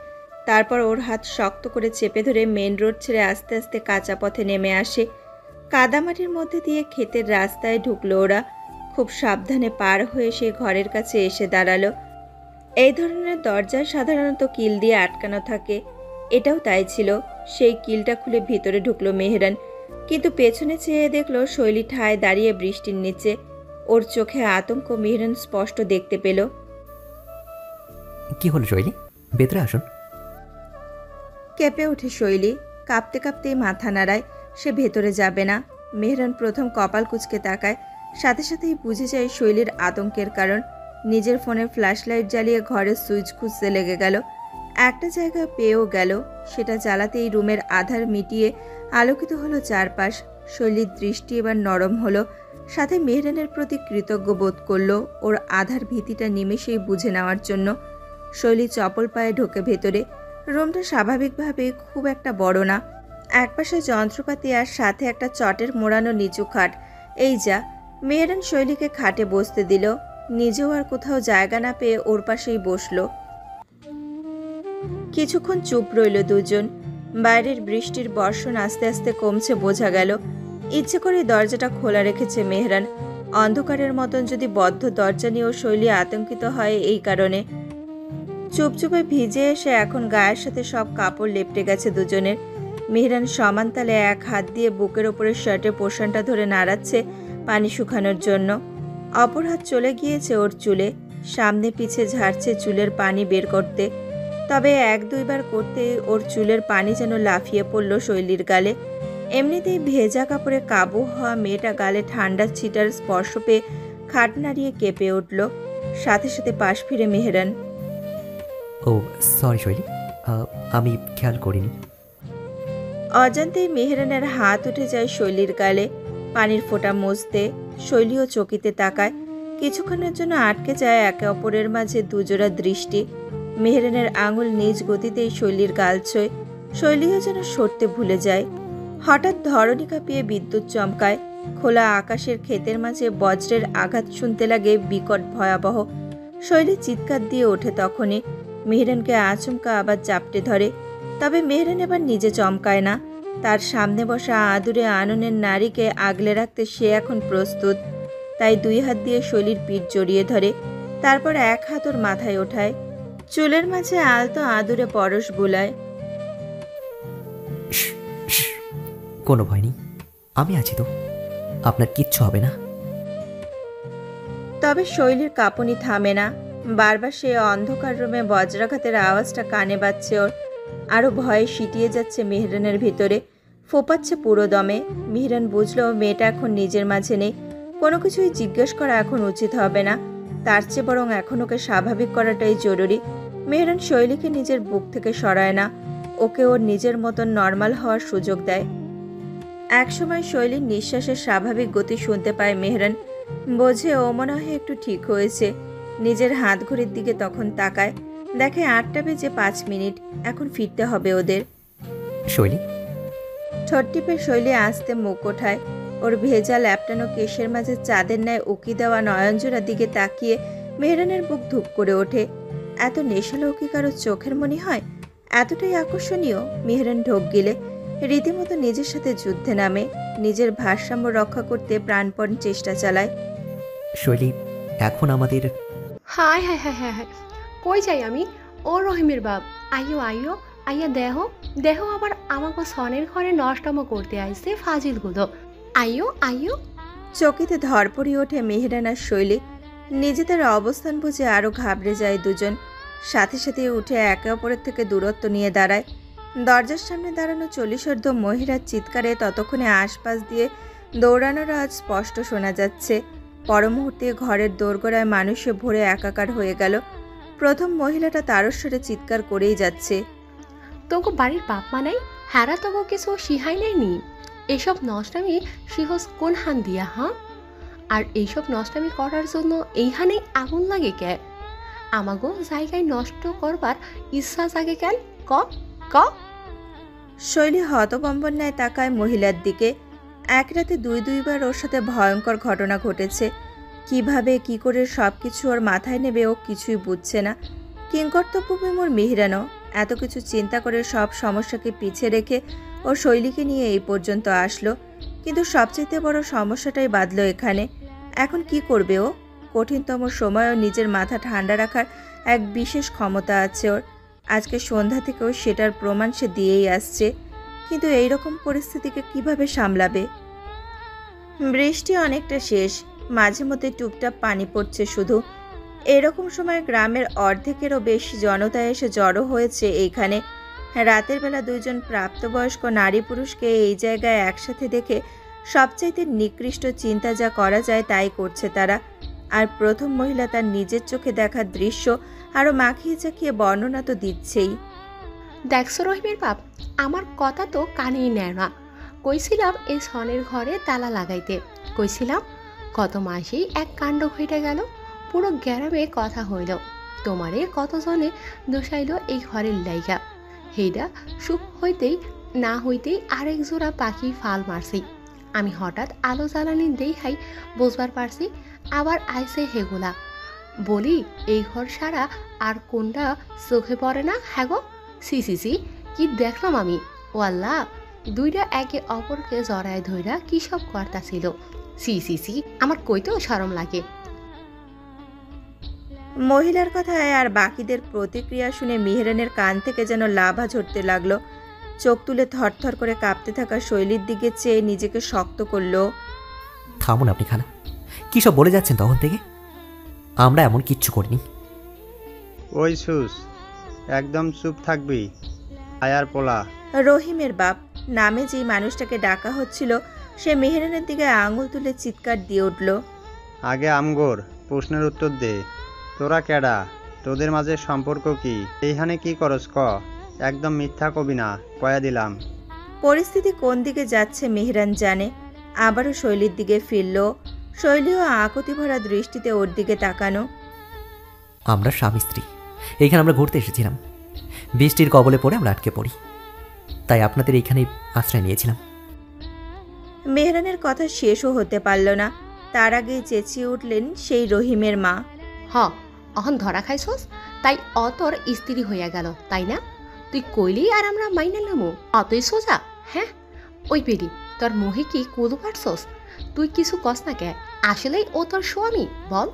তারপর ওর হাত শক্ত করে চেপে ধরে মেন রোড ছেড়ে আস্তে আস্তে কাঁচা পথে নেমে আসে। কাদামাটির মধ্যে দিয়ে ক্ষেতের রাস্তায় ঢুকলো ওরা। খুব সাবধানে পার হয়ে সে ঘরের কাছে এসে দাঁড়ালো। এই ধরনের দরজায় সাধারণত কিল দিয়ে আটকানো থাকে। এটাও তাই ছিল। সেই কিলটা খুলে ভিতরে ঢুকলো মেহরান। কিন্তু পেছনে চেয়ে দেখলো শৈলী ঠায় দাঁড়িয়ে বৃষ্টির নিচে। ওর চোখে আতঙ্ক মেহরান স্পষ্ট দেখতে পেল। কি হলো শৈলী, ভেতরে আসুন। কেঁপে ওঠে শৈলী। কাঁপতে কাঁপতেই মাথা নাড়ায়। সে ভেতরে যাবে না। মেহরান প্রথম কপাল কুঁচকে তাকায়। সাথে সাথেই বুঝে যায় শৈলীর আতঙ্কের কারণ। নিজের ফোনের ফ্ল্যাশলাইট জ্বালিয়ে ঘরের সুইচ খুঁজতে লেগে গেল। একটা জায়গা পেয়েও গেল। সেটা জ্বালাতেই রুমের আধার মিটিয়ে আলোকিত হলো চারপাশ। শৈলীর দৃষ্টি এবার নরম হলো। সাথে মেহরানের প্রতি কৃতজ্ঞ বোধ করলো ওর আধার ভীতিটা নিমেষেই বুঝে নেওয়ার জন্য। শৈলী চপল পায়ে ঢোকে ভেতরে। রুমটা স্বাভাবিকভাবে খুব একটা বড় না। একপাশে যন্ত্রপাতি আর সাথে একটা চটের মোড়ানো নিচু খাট। এই যা। মেহরান শৈলীকে খাটে বসতে দিল। নিজেও আর কোথাও জায়গা না পেয়ে ওর পাশেই বসল। কিছুক্ষণ চুপ রইল দুজন। বাইরের বৃষ্টির বর্ষণ আস্তে আস্তে কমছে বোঝা গেল। ইচ্ছে করে দরজাটা খোলা রেখেছে মেহরান। অন্ধকারের মতন যদি বদ্ধ দরজা নিয়েও শৈলী আতঙ্কিত হয় এই কারণে। চুপচুপে ভিজে এসে এখন গায়ের সাথে সব কাপড় লেপটে গেছে দুজনের। মেহরান সমান তালে এক হাত দিয়ে বুকের ওপরে শার্টের পোষণটা ধরে নাড়াচ্ছে পানি শুকানোর জন্য। অপর হাত চলে গিয়েছে ওর চুলে। সামনে পিছে ঝাড়ছে চুলের পানি বের করতে। তবে 1-2 বার করতেই ওর চুলের পানি যেন লাফিয়ে পড়ল শৈলীর গালে। এমনিতেই ভেজা কাপড়ে কাবু হওয়া মেয়েটা গালে ঠান্ডা ছিটার স্পর্শ পেয়ে খাট নাড়িয়ে কেঁপে উঠল। সাথে সাথে পাশ ফিরে মেহরান। ও সরি শৈলী, আমি খেয়াল করিনি। অজান্তেই মেহরানের হাত উঠে যায় শৈলীর গালে। পানির ফোঁটা মুছতে শৈলীও চকিতে তাকায়। কিছুক্ষণের জন্য আটকে যায় একে অপরের মাঝে দুজোড়া দৃষ্টি। মেহরানের আঙুল নিজ গতিতেই শৈলীর গাল ছোঁয়। শৈলীও যেন সরতে ভুলে যায়। হঠাৎ ধরণী কাঁপিয়ে বিদ্যুৎ চমকায়। খোলা আকাশের ক্ষেতের মাঝে বজ্রের আঘাত শুনতে লাগে বিকট ভয়াবহ। শৈলী চিৎকার দিয়ে ওঠে তখনই। মেহরানকে আচমকা আবার চাপটে ধরে, তবে মেহরান এবার নিজে চমকায় না। তার সামনে বসা আদুরে আননের নারীকে আগলে রাখতে সে এখন প্রস্তুত। তাই 2 হাত দিয়ে শৈলীর পিঠ জড়িয়ে ধরে, তারপর 1 হাত ওর মাথায় ওঠায়, চুলের মাঝে আলতো আদুরে পরশ বুলায়। কোনো ভয় নেই, আমি আছি তো, আপনার কিচ্ছু হবে না। তবে শৈলীর কাঁপুনি থামে না। বারবার সে অন্ধকার রুমে বজ্রাঘাতের আওয়াজটা কানে বাজছে ওর। আরও ভয়ে সিটিয়ে যাচ্ছে মেহরানের ভিতরে, ফোপাচ্ছে পুরো দমে। মেহরান বুঝলো মেয়েটা এখন নিজের মাঝে নেই, কোনো কিছুই জিজ্ঞেস করা এখন উচিত হবে না। তার চেয়ে বরং এখন ওকে স্বাভাবিক করাটাই জরুরি। মেহরান শৈলীকে নিজের বুক থেকে সরায় না, ওকে ওর নিজের মতন নর্মাল হওয়ার সুযোগ দেয়। একসময় শৈলীর নিঃশ্বাসের স্বাভাবিক গতি শুনতে পায় মেহরান। বোঝে ও মনে হয় একটু ঠিক হয়েছে। নিজের হাত ঘড়ির দিকে তখন তাকায়, দেখে 8:05। এখন ফিরতে হবে ওদের। শৈলী, ঠোঁট টিপে শৈলী আস্তে মুখ ওঠায়। ওর ভেজা ল্যাপটানো কেশের মাঝে চাঁদের ন্যায় উকি দেওয়া নয়নজোড়ার দিকে তাকিয়ে মেহরানের বুক ধুপ করে ওঠে। এত নেশালৌকি কারো চোখের মনি হয়? এতটাই আকর্ষণীয়? মেহরান ঢোক গিলে রীতিমতো নিজের সাথে যুদ্ধে নামে, নিজের ভারসাম্য রক্ষা করতে প্রাণপণ চেষ্টা চালায়। শৈলী, এখন আমাদের হায় হায় হায় হায় হায়, কই যাই আমি? ও রহিমের বাপ, আইও আইও, আইয়া দেহ দেহ আবার আমাকে সনের ঘরে নষ্টামো করতে আইছে ফাজিলগুলো। আইও আইও। চকিতে ধরপড়ি ওঠে মেহরান আর শৈলী। নিজেদের অবস্থান বুঝে আরও ঘাবড়ে যায় দুজন। সাথে সাথে উঠে একে অপরের থেকে দূরত্ব নিয়ে দাঁড়ায়। দরজার সামনে দাঁড়ানো 40 মহিলার চিৎকারে ততক্ষণে আশপাশ দিয়ে দৌড়ানোর আজ স্পষ্ট শোনা যাচ্ছে। পর মুহূর্তে ঘরের দোরগোড়ায় মানুষে ভরে একাকার হয়ে গেল। প্রথম মহিলাটা তারস্বরে চিৎকার করেই যাচ্ছে, তোকে বাড়ির বাপ মানাই হারা তোকে কিছু শিহাই নেয়নি। এসব নষ্টামি শিহস কোন হান দিয়া? হ্যাঁ, আর এইসব নষ্টামি করার জন্য এইখানেই আগুন লাগে কে? আমাগো জায়গায় নষ্ট করবার ইচ্ছা জাগে কেন? ক ক। শৈলী হতবম্বর ন্যায় তাকায় মহিলার দিকে। এক রাতে 2-2বার ওর সাথে ভয়ঙ্কর ঘটনা ঘটেছে। কিভাবে কি করে সব কিছু ওর মাথায় নেবে ও কিছুই বুঝছে না। কিংকর্তব্যবিমূঢ় মেহরানও এত কিছু চিন্তা করে সব সমস্যাকে পিছিয়ে রেখে ও শৈলীকে নিয়ে এই পর্যন্ত আসলো। কিন্তু সবচেয়ে বড় সমস্যাটাই বাঁধল এখানে। এখন কি করবে ও? কঠিনতম সময়ও নিজের মাথা ঠান্ডা রাখার এক বিশেষ ক্ষমতা আছে ওর। আজকে সন্ধ্যা থেকেও সেটার প্রমাণ সে দিয়েই আসছে। কিন্তু এই রকম পরিস্থিতিকে কিভাবে সামলাবে? বৃষ্টি অনেকটা শেষ, মাঝে মধ্যে টুপটাপ পানি পড়ছে শুধু। এরকম সময় গ্রামের অর্ধেকেরও বেশি জনতা এসে জড়ো হয়েছে এইখানে। রাতের বেলা 2জন প্রাপ্তবয়স্ক নারী পুরুষকে এই জায়গায় একসাথে দেখে সবচাইতে নিকৃষ্ট চিন্তা যা করা যায় তাই করছে তারা। আর প্রথম মহিলা তার নিজের চোখে দেখার দৃশ্য আরও মাখিয়ে চাখিয়ে বর্ণনা তো দিচ্ছেই। দেখছো রহিমের বাপ, আমার কথা তো কানেই নেয় না। কইছিলাম এই সনের ঘরে তালা লাগাইতে, কইছিলাম কত মাসেই এক কাণ্ড ঘটে গেল। পুরো গ্রামে কথা হইল, তোমারে কতজনে দোষাইল এই ঘরের লাইগা। হেইডা সুখ হইতেই না হইতেই আরেক জোড়া পাখি ফাল মারছি। আমি হঠাৎ আলো জ্বালানি দেখাই বুঝবার পারছি আবার আইসে হেগুলা। বলি এই ঘর সারা আর কোনটা চোখে পড়ে না? হ্যাঁ গো, সি সি সি, কি দেখলাম আমি! ও আল্লাহ, 2টা একে অপরকে জড়ায় ধইরা কি সব কর্তা ছিল। সি সি সি, আমার কইতেও শরম লাগে। মহিলার কথায় আর বাকিদের প্রতিক্রিয়া শুনে মেহরানের কান থেকে যেন লাভা ঝরতে লাগলো। চোখ তুলে থরথর করে কাঁপতে থাকা শৈলীর দিকে চেয়ে নিজেকে শক্ত করলো। থামুন আপনি খালা, কী সব বলে যাচ্ছেন তখন থেকে? আমরা এমন কিচ্ছু করিনি। ওই সুস, একদম চুপ থাকবি। আয়ার পোলা রহিমের বাপ নামে যেই মানুষটাকে ডাকা হচ্ছিল সে মেহরানের দিকে আঙুল তুলে চিৎকার দিয়ে উঠল, আগে আমগোর প্রশ্নের উত্তর দে। তোরা কেডা? তোদের মাঝে সম্পর্ক কি? এইখানে কি করস ক? একদম মিথ্যা কবি না, কয়া দিলাম। পরিস্থিতি কোন দিকে যাচ্ছে মেহরান জানে। আবারও শৈলীর দিকে ফিরল। শৈলীও আকুতি ভরা দৃষ্টিতে ওর দিকে তাকানো। আমরা স্বামী স্ত্রী, এইখানে আমরা ঘুরতে এসেছিলাম। বৃষ্টির কবলে পড়ে আমরা আটকে পড়ি, তাই আপনাদের এইখানে আশ্রয় নিয়েছিলাম। মেহরানের কথা শেষও হতে পারল না, তার আগেই চেঁচিয়ে উঠলেন সেই রহিমের মা। হ অহন ধরা খাইছস, তাই অতর স্ত্রী হইয়া গেল তাই না? তুই কইলি আর আমরা মাইনা নামো, অতই সোজা? হ্যাঁ ওই বেডি, তোর মোহে কি কুলু পারছস? তুই কিছু কস না কে? আসলেই ও তোর স্বামী বল?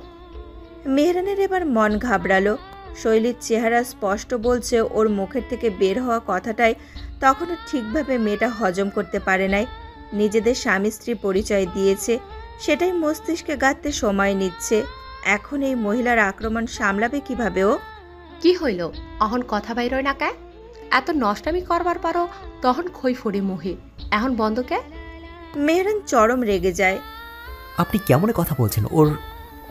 মেহরানের এবার মন ঘাবড়ালো। শৈলীর চেহারা স্পষ্ট বলছে ওর মুখের থেকে বের হওয়া কথাটাই তখনও ঠিকভাবে মেয়েটা হজম করতে পারে নাই। নিজেদের স্বামী স্ত্রী পরিচয় দিয়েছে, সেটাই মস্তিষ্কে গাঁথতে সময় নিচ্ছে। এখন এই মহিলার আক্রমণ সামলাবে কিভাবে ও? কি হইল অহন কথা বাইর না কে? এত নষ্টামি করবার পারো তখন খই ফড়ি মোহে, এখন বন্ধ কে? মেহরান চরম রেগে যায়। আপনি কেমন কথা বলছেন? ওর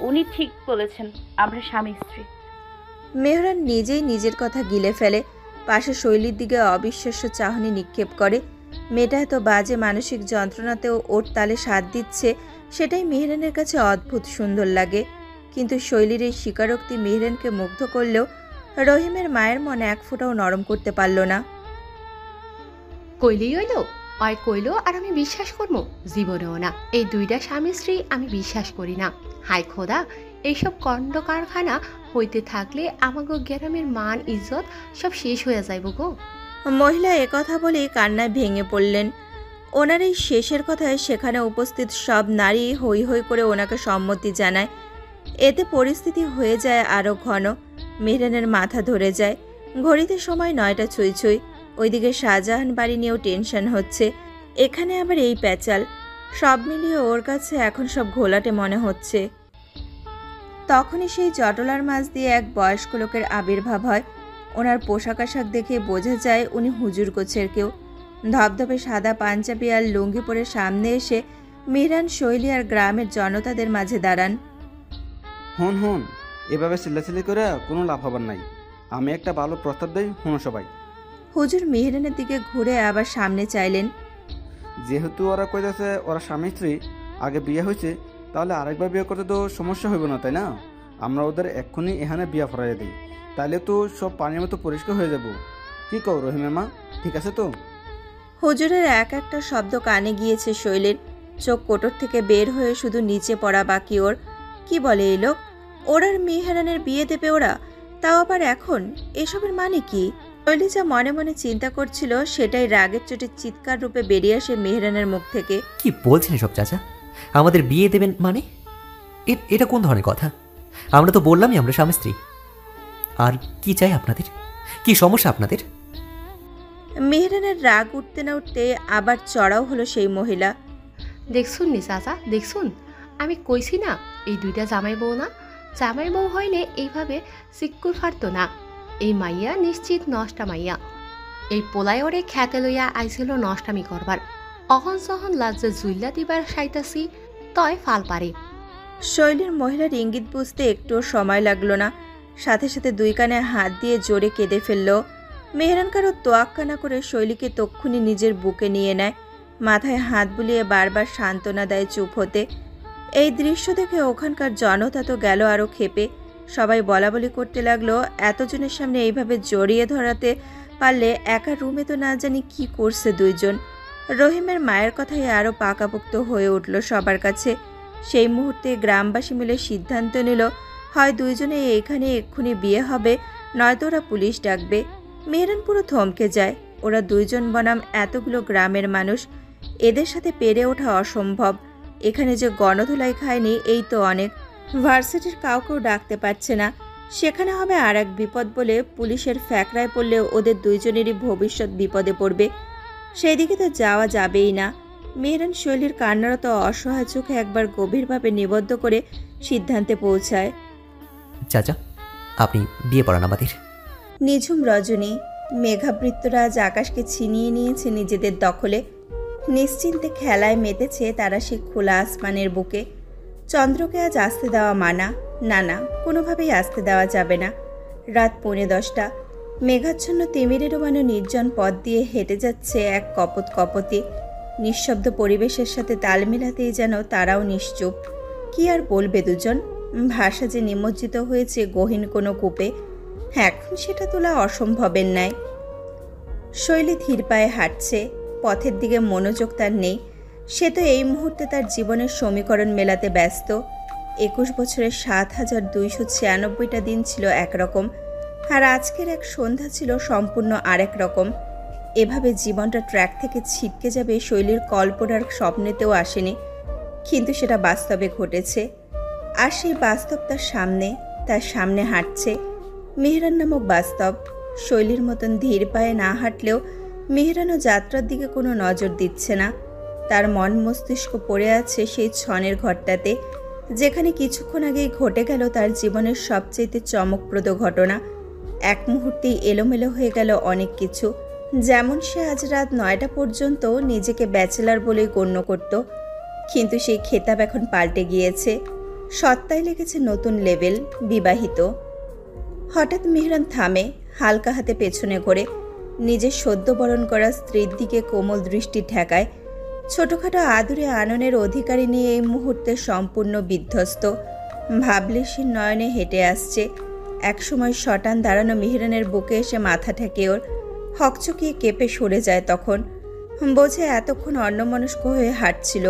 উনি ঠিক বলেছেন, আমরা স্বামী স্ত্রী। মেহরান নিজেই নিজের কথা গিলে ফেলে, পাশে শৈলীর দিকে অবিশ্বাস্য চাহনি নিক্ষেপ করে। মেয়েটা এত বাজে মানসিক যন্ত্রণাতেও ওর তালে সাথ দিচ্ছে, সেটাই মেহরানের কাছে অদ্ভুত সুন্দর লাগে। কিন্তু শৈলীর এই স্বীকারোক্তি মেহরানকে মুগ্ধ করলেও রহিমের মায়ের মনে এক ফোঁটাও নরম করতে পারল না। কইলেই হইল, অয় কইল আর আমি বিশ্বাস করবো? জীবনেও না। এই দুইটা স্বামী স্ত্রী আমি বিশ্বাস করি না। হাই খোদা, এইসব কণ্ড কারখানা হইতে থাকলে আমাগো গ্রামের মান ইজ্জত সব শেষ হয়ে যাইব গো। মহিলা একথা বলেই কান্নায় ভেঙে পড়লেন। ওনার এই শেষের কথায় সেখানে উপস্থিত সব নারী হৈ হৈ করে ওনাকে সম্মতি জানায়। এতে পরিস্থিতি হয়ে যায় আরও ঘন। মেহরানের মাথা ধরে যায়। ঘড়িতে সময় 9টা ছুঁই ছুঁই। ওইদিকে শাহজাহান বাড়ি নিয়েও টেনশন হচ্ছে, এখানে আবার এই প্যাচাল। সব মিলিয়ে ওর কাছে এখন সব ঘোলাটে মনে হচ্ছে। তখনই সেই জটলার মাঝ দিয়ে এক বয়স্ক লোকের আবির্ভাব হয়। ওনার পোশাক আশাক দেখে বোঝা যায় উনি হুজুর গোছের কেউ। ধবধবে সাদা পাঞ্জাবি আর লুঙ্গি পরে সামনে এসে মেহরান, শৈলী আর গ্রামের জনতাদের মাঝে দাঁড়ান। হন হন, এভাবে চিল্লাচিল্লি করে কোনো লাভ হবার নাই। আমি একটা ভালো প্রস্তাব দিই, হুনো সবাই। হুজুর মেহরানের দিকে ঘুরে আবার সামনে চাইলেন। যেহেতু ওরা কইতেছে ওরা স্বামী স্ত্রী, আগে বিয়ে হয়েছে, তাহলে আরেকবার বিয়ে করতে তো সমস্যা হইব না, তাই না? আমরা ওদের এক্ষুনি এখানে বিয়ে ফরাইয়া দিই, তাইলে তো সব পানির মতো পরিষ্কার হয়ে যাব। কি কও রহিমের মা, ঠিক আছে তো? হুজুরের এক একটা শব্দ কানে গিয়েছে শৈলীর। চোখ কোটর থেকে বের হয়ে শুধু নিচে পড়া বাকি ওর। কি বলে এই লোক? ওর আর মেহরানের বিয়ে দেবে ওরা, তাও আবার এখন? এসবের মানে কি? শৈলী যা মনে মনে চিন্তা করছিল সেটাই রাগের চোটে চিৎকার রূপে বেরিয়ে আসে মেহরানের মুখ থেকে। কি বলছেন এসব চাচা? আমাদের বিয়ে দেবেন মানে? এটা কোন ধরনের কথা? আমরা তো বললামই আমরা স্বামী স্ত্রী। আর কি চাই আপনাদের? কি সমস্যা আপনাদের? মেহরানের রাগ উঠতে না উঠতে আবার চড়াও হলো সেই মহিলা। দেখছুন নি চাচা, দেখছুন? আমি কইছি না এই দুইটা জামাই বউ না? জামাই বউ হইলে এইভাবে চিক্কুর ফারতো না। এই মাইয়া নিশ্চিত নষ্টা মাইয়া। এই পোলায় ওরে খ্যাতে লইয়া আইছিল নষ্টামি করবার। অহন সহন লাজ্জে জুইল্লা দিবার সাইতাছি, তয় ফাল পারে। শৈলীর মহিলার ইঙ্গিত বুঝতে একটুও সময় লাগলো না, সাথে সাথে দুই কানে হাত দিয়ে জোরে কেঁদে ফেলল। মেহরান কারো তোয়াক্কা না করে শৈলীকে তক্ষুনি নিজের বুকে নিয়ে নেয়, মাথায় হাত বুলিয়ে বারবার সান্ত্বনা দেয় চুপ হতে। এই দৃশ্য দেখে ওখানকার জনতা তো গেল আরও ক্ষেপে। সবাই বলাবলি করতে লাগলো, এতজনের সামনে এইভাবে জড়িয়ে ধরাতে পারলে একা রুমে তো না জানি কি করছে দুইজন। রহিমের মায়ের কথাই আরও পাকাপোক্ত হয়ে উঠল সবার কাছে। সেই মুহূর্তে গ্রামবাসী মিলে সিদ্ধান্ত নিল, হয় দুইজনে এখানে এক্ষুনি বিয়ে হবে, নয়তো ওরা পুলিশ ডাকবে। মেহরান পুরো থমকে যায়। ওরা দুইজন বনাম এতগুলো গ্রামের মানুষ, এদের সাথে পেরে ওঠা অসম্ভব। এখানে যে গণধোলাই খায়নি এই তো অনেক। ভার্সিটির কাউকেও ডাকতে পারছে না, সেখানে হবে আর এক বিপদ বলে পুলিশের ফ্যাকড়ায় পড়লে ওদের দুইজনেরই ভবিষ্যৎ বিপদে পড়বে। সেই দিকে তো যাওয়া যাবেই না। মেহরান শৈলীর কান্নারত অসহায় চোখে একবার গভীরভাবে নিবদ্ধ করে সিদ্ধান্তে পৌঁছায়। চাচা, আপনি বিয়ে পড়ান আমাদের। নিঝুম রজনী, মেঘাবৃত্তরা আজ আকাশকে ছিনিয়ে নিয়েছে নিজেদের দখলে। নিশ্চিন্তে খেলায় মেতেছে তারা সে খোলা আসমানের বুকে। চন্দ্রকে আজ আসতে দেওয়া মানা, না না, কোনোভাবেই আসতে দেওয়া যাবে না। রাত 10:45, মেঘাচ্ছন্ন তিমিরে ডোবানো নির্জন পথ দিয়ে হেঁটে যাচ্ছে এক কপত কপতি। নিঃশব্দ পরিবেশের সাথে তাল মেলাতেই যেন তারাও নিশ্চুপ। কি আর বলবে দুজন? ভাষা যে নিমজ্জিত হয়েছে গহীন কোনো কূপে, এখন সেটা তোলা অসম্ভবের ন্যায়। শৈলী ধীর পায়ে হাঁটছে, পথের দিকে মনোযোগ তার নেই। সে তো এই মুহূর্তে তার জীবনের সমীকরণ মেলাতে ব্যস্ত। 21 বছরের 7,296টা দিন ছিল একরকম, আর আজকের এক সন্ধ্যা ছিল সম্পূর্ণ আরেক রকম। এভাবে জীবনটা ট্র্যাক থেকে ছিটকে যাবে শৈলীর কল্পনার স্বপ্নেতেও আসেনি, কিন্তু সেটা বাস্তবে ঘটেছে। আর সেই বাস্তব তার সামনে হাঁটছে। মেহরান নামক বাস্তব। শৈলীর মতন ধীর পায়ে না হাঁটলেও মেহরানও যাত্রার দিকে কোনো নজর দিচ্ছে না। তার মন মস্তিষ্ক পড়ে আছে সেই ছনের ঘরটাতে, যেখানে কিছুক্ষণ আগেই ঘটে গেল তার জীবনের সবচেয়ে চমকপ্রদ ঘটনা। এক মুহূর্তেই এলোমেলো হয়ে গেল অনেক কিছু। যেমন সে আজ রাত 9টা পর্যন্ত নিজেকে ব্যাচেলার বলেই গণ্য করত, কিন্তু সেই খেতাব এখন পাল্টে গিয়েছে। সত্তায় লেগেছে নতুন লেভেল, বিবাহিত। হঠাৎ মেহরান থামে, হালকা হাতে পেছনে ঘোরে, নিজের সদ্য বরণ করা স্ত্রীর দিকে কোমল দৃষ্টি ঠেকায়। ছোটখাটো আদুরে আননের অধিকারী নিয়ে এই মুহূর্তে সম্পূর্ণ বিধ্বস্ত। ভাবলেশীর নয়নে হেঁটে আসছে। একসময় শটান দাঁড়ানো মেহরানের বুকে এসে মাথা ঠেকে ওর, হকচকিয়ে কেঁপে সরে যায়। তখন বোঝে এতক্ষণ অন্যমনস্ক হয়ে হাঁটছিল।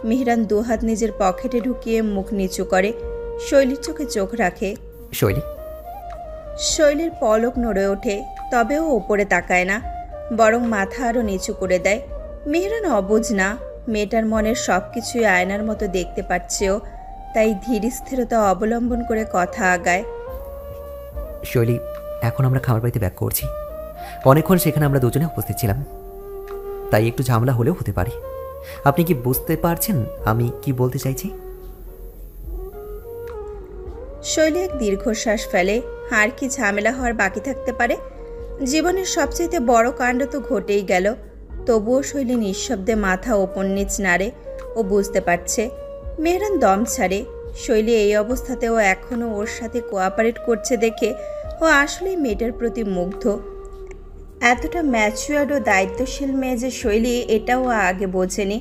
মেহরান দুহাত নিজের পকেটে ঢুকিয়ে মুখ নিচু করে, শৈলীর চোখে চোখ রাখে। শৈলীর পলক নড়ে ওঠে, তবেও ওপরে তাকায় না, বরং মাথা আরও নিচু করে দেয়। মেহরান অবুঝ না, মেয়েটার মনের সব কিছুই আয়নার মতো দেখতে পাচ্ছেও, তাই ধীর স্থিরতা অবলম্বন করে কথা আগায়। শৈলী, এখন আমরা খামার বাড়িতে ব্যাক করছি। অনেকক্ষণ সেখানে আমরা দুজনে উপস্থিত ছিলাম, তাই একটু ঝামেলা হলেও হতে পারে। আপনি কি বুঝতে পারছেন আমি কি বলতে চাইছি? শৈলী এক দীর্ঘশ্বাস ফেলে। আর কি ঝামেলা হওয়ার বাকি থাকতে পারে? জীবনের সবচেয়ে বড় কাণ্ড তো ঘটেই গেল। তবুও শৈলী নিঃশব্দে মাথা ওপর নিচ নাড়ে। ও বুঝতে পারছে। মেহরান দম ছাড়ে। শৈলী এই অবস্থাতেও এখনও ওর সাথে কোঅপারেট করছে দেখে ও আসলেই মেয়েটার প্রতি মুগ্ধ। এতটা ম্যাচুয়ার্ড ও দায়িত্বশীল মেয়ে যে শৈলী, এটাও আগে বোঝেনি।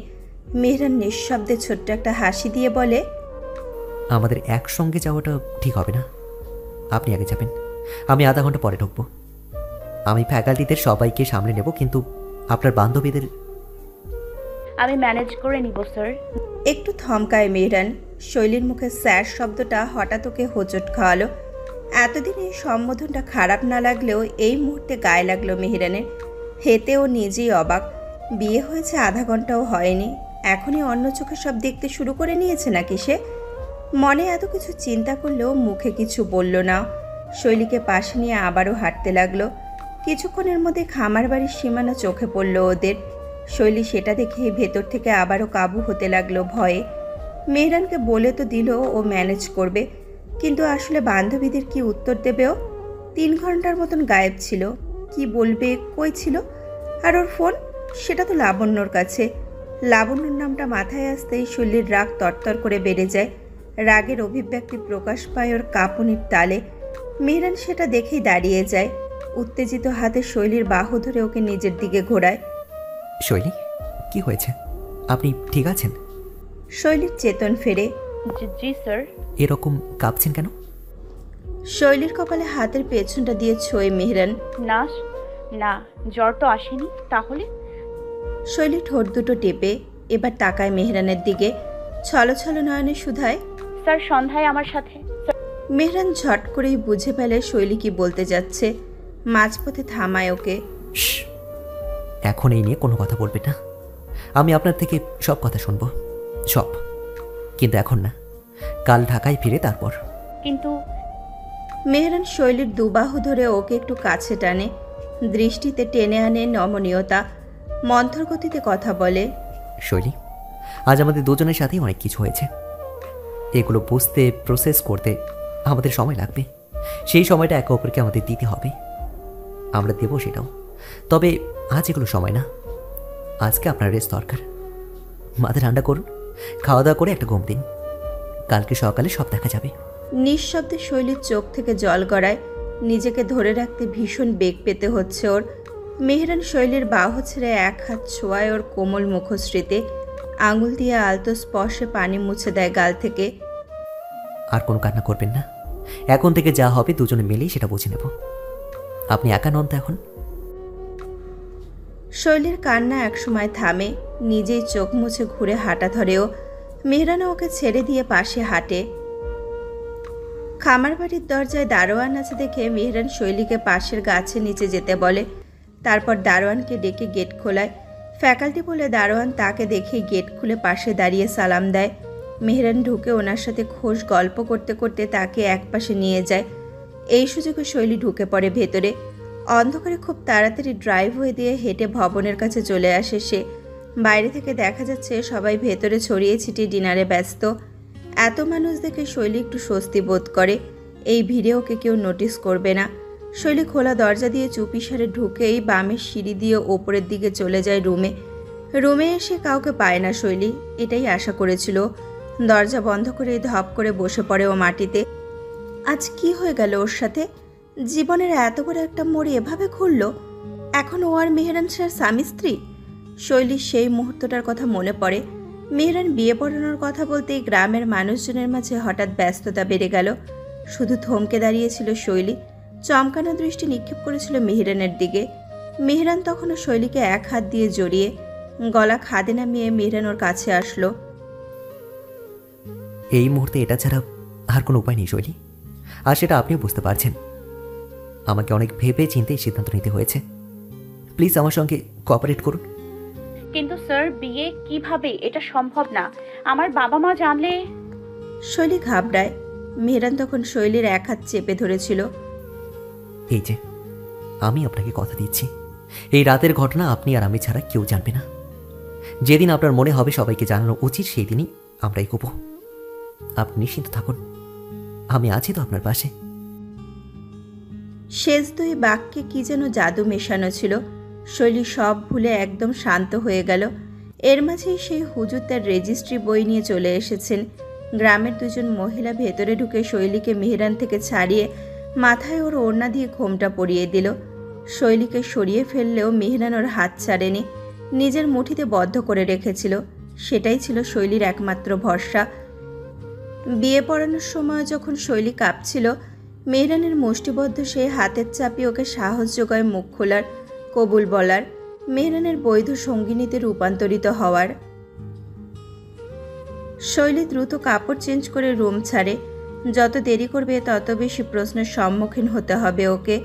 মেহরান নিঃশব্দে ছোট্ট একটা হাসি দিয়ে বলে, আমাদের একসঙ্গে যাওয়াটা ঠিক হবে না। আপনি আগে যাবেন, আমি আধা ঘন্টা পরে ঢুকবো। আমি ফ্যাকাল্টিদের সবাইকে সামলে নেব, কিন্তু আপনার বান্ধবীদের আমি ম্যানেজ করে নিব স্যার। একটু থমকায় মেহরান। শৈলীর মুখে স্যার শব্দটা হঠাৎ ওকে হোঁচট খাওয়ালো। এতদিন এই সম্বোধনটা খারাপ না লাগলেও এই মুহূর্তে গায়ে লাগলো মেহরানের। হেতে ও নিজেই অবাক। বিয়ে হয়েছে আধা ঘন্টাও হয়নি, এখনই অন্য চোখে সব দেখতে শুরু করে নিয়েছে নাকি সে? মনে এত কিছু চিন্তা করলেও মুখে কিছু বলল না। শৈলীকে পাশে নিয়ে আবারও হাঁটতে লাগলো। কিছুক্ষণের মধ্যে খামার বাড়ির সীমানা চোখে পড়ল ওদের। শৈলী সেটা দেখে ভেতর থেকে আবারও কাবু হতে লাগলো ভয়ে। মেহরানকে বলে তো দিল ও ম্যানেজ করবে, কিন্তু আসলে বান্ধবীদের কি উত্তর দেবে ও? 3 ঘন্টার মতন গায়েব ছিল। কি বলবে, কই ছিল? আর ওর ফোন, সেটা তো লাবণ্যর কাছে। লাবণ্যর নামটা মাথায় আসতেই শৈলীর রাগ তরতর করে বেড়ে যায়। রাগের অভিব্যক্তি প্রকাশ পায় ওর কাঁপুনির তালে। মেহরান সেটা দেখেই দাঁড়িয়ে যায়। উত্তেজিত হাতে শৈলীর বাহু ধরে ওকে নিজের দিকে ঘোরায়। শৈলী, কি হয়েছে? আপনি ঠিক আছেন? শৈলীর চেতন ফেরে। জি স্যার। এরকম কাঁপছেন কেন? শৈলীর কপালে হাতের পেছনটা দিয়ে ছোঁয় মেহরান। না না, জ্বর তো আসেনি। তাহলে? শৈলী ঠোঁট দুটো টেপে এবার তাকায় মেহরানের দিকে, ছলছল নয়নে শুধায়, স্যার সন্ধ্যায় আমার সাথে। মেহরান ঝট করেই বুঝে ফেলে শৈলী কি বলতে যাচ্ছে। মাঝপথে থামায় ওকে। এখন এই নিয়ে কোনো কথা বলবে না। আমি আপনার থেকে সব কথা শুনবো, সব। কিন্তু এখন না, কাল ঢাকায় ফিরে তারপর। কিন্তু মেহরান শৈলীর দুবাহু ধরে ওকে একটু কাছে টানে, দৃষ্টিতে টেনে আনে নমনীয়তা। মন্থর গতিতে কথা বলে, শৈলী, আজ আমাদের দুজনের সাথেই অনেক কিছু হয়েছে। এগুলো বুঝতে, প্রসেস করতে আমাদের সময় লাগবে। সেই সময়টা একে অপরকে আমাদের দিতে হবে। আমরা দেবো সেটাও, তবে আজ এগুলো সময় না। আজকে আপনার রেস্ট দরকার। মাথা ঠান্ডা করুন, খাওয়া দাওয়া করে একটা ঘুম দিন। কালকে সকালে সব দেখা যাবে। নিঃশব্দে শৈলীর চোখ থেকে জল গড়ায়। নিজেকে ধরে রাখতে ভীষণ বেগ পেতে হচ্ছে ওর। মেহরান শৈলীর বাহু ছেড়ে এক হাত ছোঁয়ায় ওর কোমল মুখশ্রীতে, আঙুল দিয়ে আলতো স্পর্শে পানি মুছে দেয় গাল থেকে। আর কোনো কান্না করবেন না। এখন থেকে যা হবে দুজনে মিলেই সেটা বুঝে নেব। আপনি একা নন তো এখন? শৈলীর কান্না একসময় থামে, নিজেই চোখ মুছে ঘুরে হাঁটা ধরেও। মেহরানও ওকে ছেড়ে দিয়ে পাশে হাঁটে। খামার বাড়ির দরজায় দারোয়ান আছে দেখে মেহরান শৈলীকে পাশের গাছের নিচে যেতে বলে। তারপর দারোয়ানকে ডেকে গেট খোলায়। ফ্যাকাল্টি বলে দারোয়ান তাকে দেখেই গেট খুলে পাশে দাঁড়িয়ে সালাম দেয়। মেহরান ঢুকে ওনার সাথে খোশ গল্প করতে করতে তাকে একপাশে নিয়ে যায়। এই সুযোগে শৈলী ঢুকে পড়ে ভেতরে। অন্ধকারে খুব তাড়াতাড়ি ড্রাইভওয়ে দিয়ে হেঁটে ভবনের কাছে চলে আসে সে। বাইরে থেকে দেখা যাচ্ছে সবাই ভেতরে ছড়িয়ে ছিটিয়ে ডিনারে ব্যস্ত। এত মানুষ দেখে শৈলী একটু স্বস্তি বোধ করে। এই ভিড়ে ওকে কেউ নোটিস করবে না। শৈলী খোলা দরজা দিয়ে চুপিসারে ঢুকেই বামের সিঁড়ি দিয়ে ওপরের দিকে চলে যায় রুমে। রুমে এসে কাউকে পায় না শৈলী, এটাই আশা করেছিল। দরজা বন্ধ করে ধপ করে বসে পড়ে ও মাটিতে। আজ কি হয়ে গেল ওর সাথে? জীবনের এত বড় একটা মোড় এভাবে ঘুরল। এখন ও আর মেহরান স্যার স্বামী স্ত্রী। শৈলীর সেই মুহূর্তটার কথা মনে পড়ে। মেহরান বিয়ে পড়ানোর কথা বলতেই গ্রামের মানুষজনের মাঝে হঠাৎ ব্যস্ততা বেড়ে গেল। শুধু থমকে দাঁড়িয়েছিল শৈলী, চমকানো দৃষ্টি নিক্ষেপ করেছিল মেহরানের দিকে। মেহরান তখনও শৈলীকে এক হাত দিয়ে জড়িয়ে, গলা খাদে নামিয়ে মেহরান ওর কাছে আসলো। এই মুহূর্তে এটা ছাড়া আর কোনো উপায় নেই শৈলী, আর সেটা আপনিও বুঝতে পারছেন। আমাকে অনেক ভেবে চিন্তে সিদ্ধান্ত নিতে হয়েছে। প্লিজ আমার সঙ্গে কোঅপারেট করুন। কিন্তু স্যার, বিয়ে কিভাবে? এটা সম্ভব না। আমার বাবা মা জানলে। শৈলী ঘাবড়ায়। মেহরান তখন শৈলীর এক হাত চেপে ধরেছিল। এই যে, আমি আপনাকে কথা দিচ্ছি, এই রাতের ঘটনা আপনি আর আমি ছাড়া কেউ জানবে না। যেদিন আপনার মনে হবে সবাইকে জানানো উচিত, সেই দিনই আমরা এগোব। আপনি নিশ্চিন্ত থাকুন, আমি আছি তো আপনার পাশে। শেষ দুই বাক্যে কি যেন জাদু মেশানো ছিল। শৈলী সব ভুলে একদম শান্ত হয়ে গেল। এর মাঝেই সেই হুজুর তার রেজিস্ট্রি বই নিয়ে চলে এসেছেন। গ্রামের দুজন মহিলা ভেতরে ঢুকে শৈলীকে মেহরান থেকে ছাড়িয়ে মাথায় ওর ওড়না দিয়ে ঘোমটা পরিয়ে দিল। শৈলীকে সরিয়ে ফেললেও মেহরান ওর হাত ছাড়েনি, নিজের মুঠিতে বদ্ধ করে রেখেছিল। সেটাই ছিল শৈলীর একমাত্র ভরসা। বিয়ে পড়ানোর সময় যখন শৈলী কাঁপছিল, মেহরানের মুষ্টিবদ্ধ সেই হাতের চাপি ওকে সাহস যোগায় মুখ খোলার, কবুল বলার, মেহরানের বৈধ সঙ্গিনীতে রূপান্তরিত হওয়ার। শৈলী দ্রুত কাপড় চেঞ্জ করে রুম ছাড়ে। যত দেরি করবে তত বেশি প্রশ্নের সম্মুখীন হতে হবে ওকে।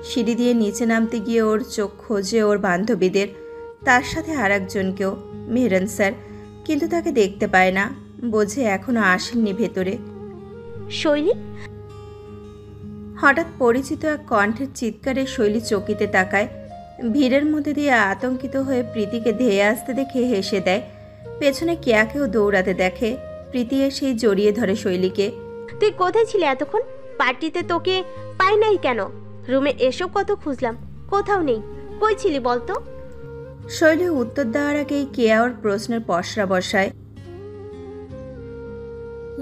সিঁড়ি দিয়ে নিচে নামতে গিয়ে ওর চোখ খোঁজে ওর বান্ধবীদের, তার সাথে আর একজনকেও, মেহরান স্যার। কিন্তু তাকে দেখতে পায় না, বোঝে এখনো আসেননি ভেতরে। শৈলী? হঠাৎ পরিচিত এক কণ্ঠের চিৎকারে শৈলী চকিতে তাকায়। ভিড়ের মধ্যে দিয়ে আতঙ্কিত হয়ে প্রীতিকে ধেয়ে আসতে দেখে হেসে দেয়। পেছনে কেয়াকেও দৌড়াতে দেখে। প্রীতি এসেই জড়িয়ে ধরে শৈলীকে। তুই কোথায় ছিলি এতক্ষণ? পার্টিতে তোকে পাই নাই কেন? রুমে এসব কত খুঁজলাম, কোথাও নেই। কই ছিলি বলতো? শৈলী উত্তর দেওয়ার আগেই কেয়া ওর প্রশ্নের পসরা বসায়।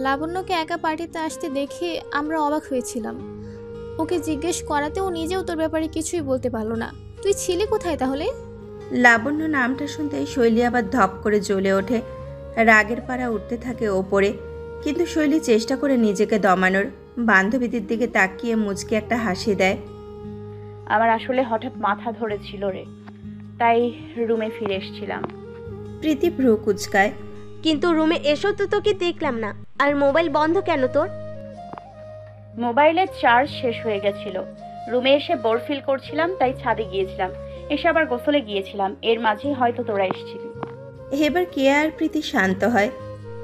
লাবণ্যকে একা পার্টিতে আসতে দেখে আমরা অবাক হয়েছিলাম। ওকে জিজ্ঞেস করাতে ও নিজেও তোর ব্যাপারে কিছুই বলতে পারলো না। তুই ছিলি কোথায় তাহলে? লাবণ্য নামটা শুনতেই শৈলী আবার ধপ করে জ্বলে ওঠে। রাগের পাড়া উঠতে থাকে ওপরে, কিন্তু শৈলী চেষ্টা করে নিজেকে দমানোর। বান্ধবীদের দিকে তাকিয়ে মুচকে একটা হাসি দেয়। আমার আসলে হঠাৎ মাথা ধরেছিল রে, তাই রুমে ফিরে এসেছিলাম। প্রীতি ভ্রু কুচকায়। কিন্তু রুমে এসো তো তোকে দেখলাম না। আর মোবাইল বন্ধ কেন তোর? মোবাইলের চার্জ শেষ হয়ে গেছিল। রুমে এসে বোর ফিল করছিলাম, তাই ছাদে গিয়েছিলাম। এসে আবার গোসলে গিয়েছিলাম। এর মাঝেই হয়তো তোরা এসেছিলি। এবার কেয়া আর প্রীতি শান্ত হয়।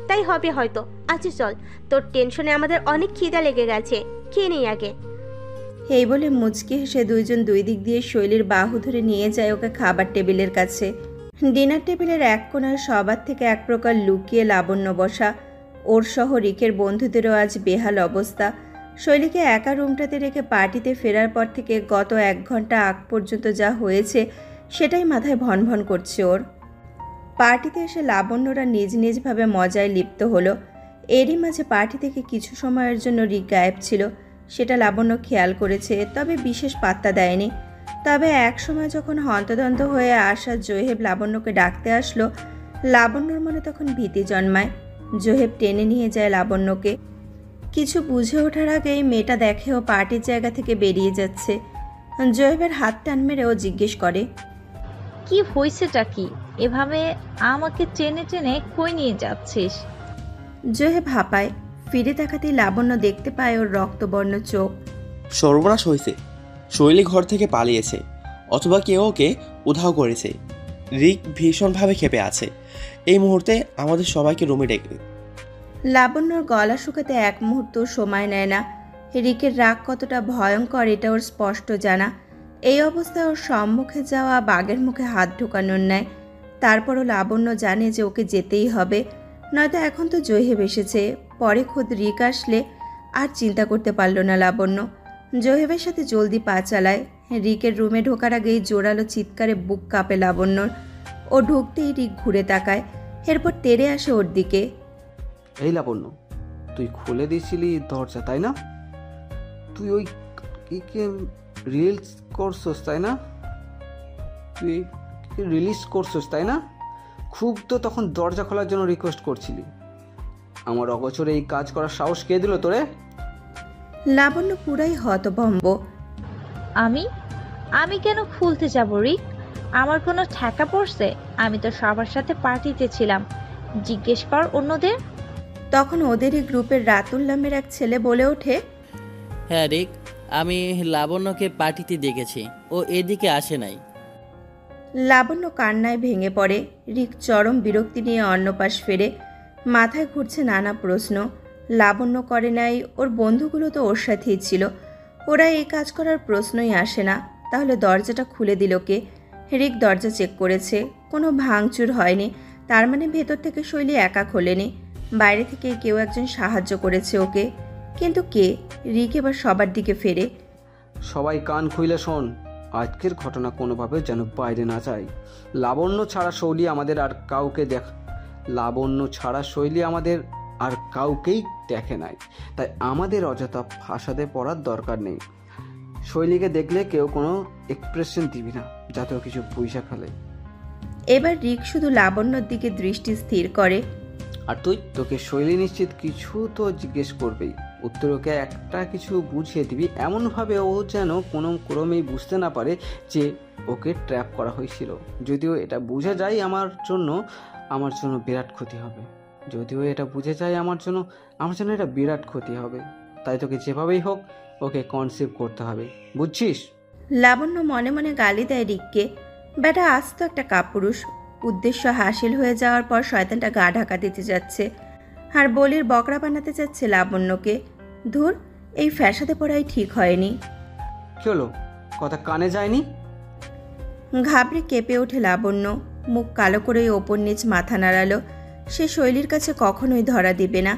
তাই হবে হয়তো। আচ্ছা চল, তোর টেনশনে আমাদের অনেক খিদা লেগে গেছে, খেয়ে নেই আগে। এই বলে মুচকি হেসে দুইজন দুই দিক দিয়ে শৈলীর বাহু ধরে নিয়ে যায় ওকে খাবার টেবিলের কাছে। ডিনার টেবিলের এক কোণায় সবার থেকে এক প্রকার লুকিয়ে লাবণ্য বসা। ওর সহ রিকের বন্ধুদেরও আজ বেহাল অবস্থা। শৈলীকে একা রুমটাতে রেখে পার্টিতে ফেরার পর থেকে গত 1 ঘন্টা আগ পর্যন্ত যা হয়েছে সেটাই মাথায় ভনভন করছে ওর। পার্টিতে এসে লাবণ্যরা নিজ নিজভাবে মজায় লিপ্ত হলো। এরই মাঝে পার্টি থেকে কিছু সময়ের জন্য রিক গায়েব ছিল, সেটা লাবণ্য খেয়াল করেছে, তবে বিশেষ পাত্তা দেয়নি। তবে এক সময় যখন হন্তদন্ত হয়ে আসা জোহেব লাবণ্যকে ডাকতে আসলো, লাবণ্যর মনে তখন ভীতি জন্মায়। জোহেব টেনে নিয়ে যায় লাবণ্যকে। কিছু বুঝে ওঠার আগেই মেয়েটা দেখে ও পার্টির জায়গা থেকে বেরিয়ে যাচ্ছে। জোহেবের হাত টান মেরে ও জিজ্ঞেস করে, কি হয়েছেটা কি? এভাবে আমাকে টেনে টেনে কই নিয়ে যাচ্ছিস? জোহে ভাপায়, ফিরে তাকাতেই লাবণ্য দেখতে পায় ওর রক্তবর্ণ চোখ। সর্বনাশ হয়েছে। শৈলী ঘর থেকে পালিয়েছে, অথবা কেউ ওকে উধাও করেছে। রিক ভীষণভাবে ক্ষেপে আছে। এই মুহূর্তে আমাদের সবাইকে রুমে ডেকে। লাবণ্যর গলা শুকাতে এক মুহূর্ত সময় নেয় না। রিকের রাগ কতটা ভয়ঙ্কর এটা ওর স্পষ্ট জানা। এই অবস্থায় ওর সম্মুখে যাওয়া বাঘের মুখে হাত ঢোকানোর ন্যায়। তারপরও লাবণ্য জানে যে ওকে যেতেই হবে, নয়তো এখন তো জহিব এসেছে, পরে খোদ রিক আসলে আর চিন্তা করতে পারল না লাবণ্য। জহিবের সাথে জলদি পা চালায়। রিকের রুমে ঢোকার আগেই জোরালো চিৎকারে বুক কাঁপে লাবণ্যর। ও ঢুকতেই রিক ঘুরে তাকায়, এরপর তেড়ে আসে ওর দিকে। এই লাবণ্য, তুই খুলে দিয়েছিলি দরজা তাই না? তুই ওই রিলিজ করছস তাই না? তুই রিলিজ করছস তাই না? খুব তো তখন দরজা খোলার জন্য রিকোয়েস্ট করছিলি। আমার অগোচরে এই কাজ করার সাহস কে দিল তোরে? লাবণ্য পুরাই হতভম্ব। আমি কেন খুলতে যাব রিক? আমার কোনো ঠেকা পড়ছে? আমি তো সবার সাথে পার্টিতে ছিলাম, জিজ্ঞেস কর অন্যদের। তখন ওদেরই গ্রুপের রাতুল নামের এক ছেলে বলে ওঠে, হ্যাঁ রিক, আমি লাবণ্যকে পার্টিতে দেখেছি, ও এদিকে আসে নাই। লাবণ্য কান্নায় ভেঙে পড়ে। রিক চরম বিরক্তি নিয়ে অন্য পাশ ফেরে। মাথায় ঘুরছে নানা প্রশ্ন। লাবণ্য করে নাই, ওর বন্ধুগুলো তো ওর সাথেই ছিল, ওরা এই কাজ করার প্রশ্নই আসে না। তাহলে দরজাটা খুলে দিল কে? রিক দরজা চেক করেছে, কোনো ভাঙচুর হয়নি। তার মানে ভেতর থেকে শৈলী একা খোলেনি, বাইরে থেকে কেউ একজন সাহায্য করেছে ওকে। কিন্তু কে? রিক এবার সবার দিকে ফেরে। সবাই কান খুইলে শোন, আজকের ঘটনা কোনোভাবে যেন বাইরে না যায়। লাবণ্য ছাড়া শৈলী আমাদের আর কাউকেই দেখে নাই, তাই আমাদের অযথা ফাঁসাতে পড়ার দরকার নেই। শৈলীকে দেখলে কেউ কোনো এক্সপ্রেশন দিবি না, যাতে ও কিছু বুঝে ফেলে। এবার রিক শুধু লাবণ্যর দিকে দৃষ্টি স্থির করে। আর তোকে শৈলী নিশ্চিত কিছু তো জিজ্ঞেস করবেই, উত্তর ওকে একটা কিছু বুঝিয়ে দিবি, এমনভাবে ও যেন কোনো ক্রমেই বুঝতে না পারে যে ওকে ট্র্যাপ করা হয়েছিল। যদিও এটা বুঝে যায় আমার জন্য বিরাট ক্ষতি হবে। এটা বিরাট ক্ষতি হবে। তাই তোকে যেভাবেই হোক ওকে কনসিভ করতে হবে, বুঝছিস? লাবণ্য মনে মনে গালি দেয় রিককে। বেটা আস্ত একটা কাপুরুষ। উদ্দেশ্য হাসিল হয়ে যাওয়ার পর শয়তানটা গা ঢাকা দিতে যাচ্ছে, আর বলির বকরা বানাতে যাচ্ছে লাবণ্যকে। ধুর, এই ফ্যাসাদে পড়াই ঠিক হয়নি। কি হলো, কথা কানে যায়নি? ঘাবড়ে কেঁপে ওঠে লাবণ্য, মুখ কালো করে ওপর নিচ মাথা নাড়ালো। সে শৈলীর কাছে কখনোই ধরা দিবে না।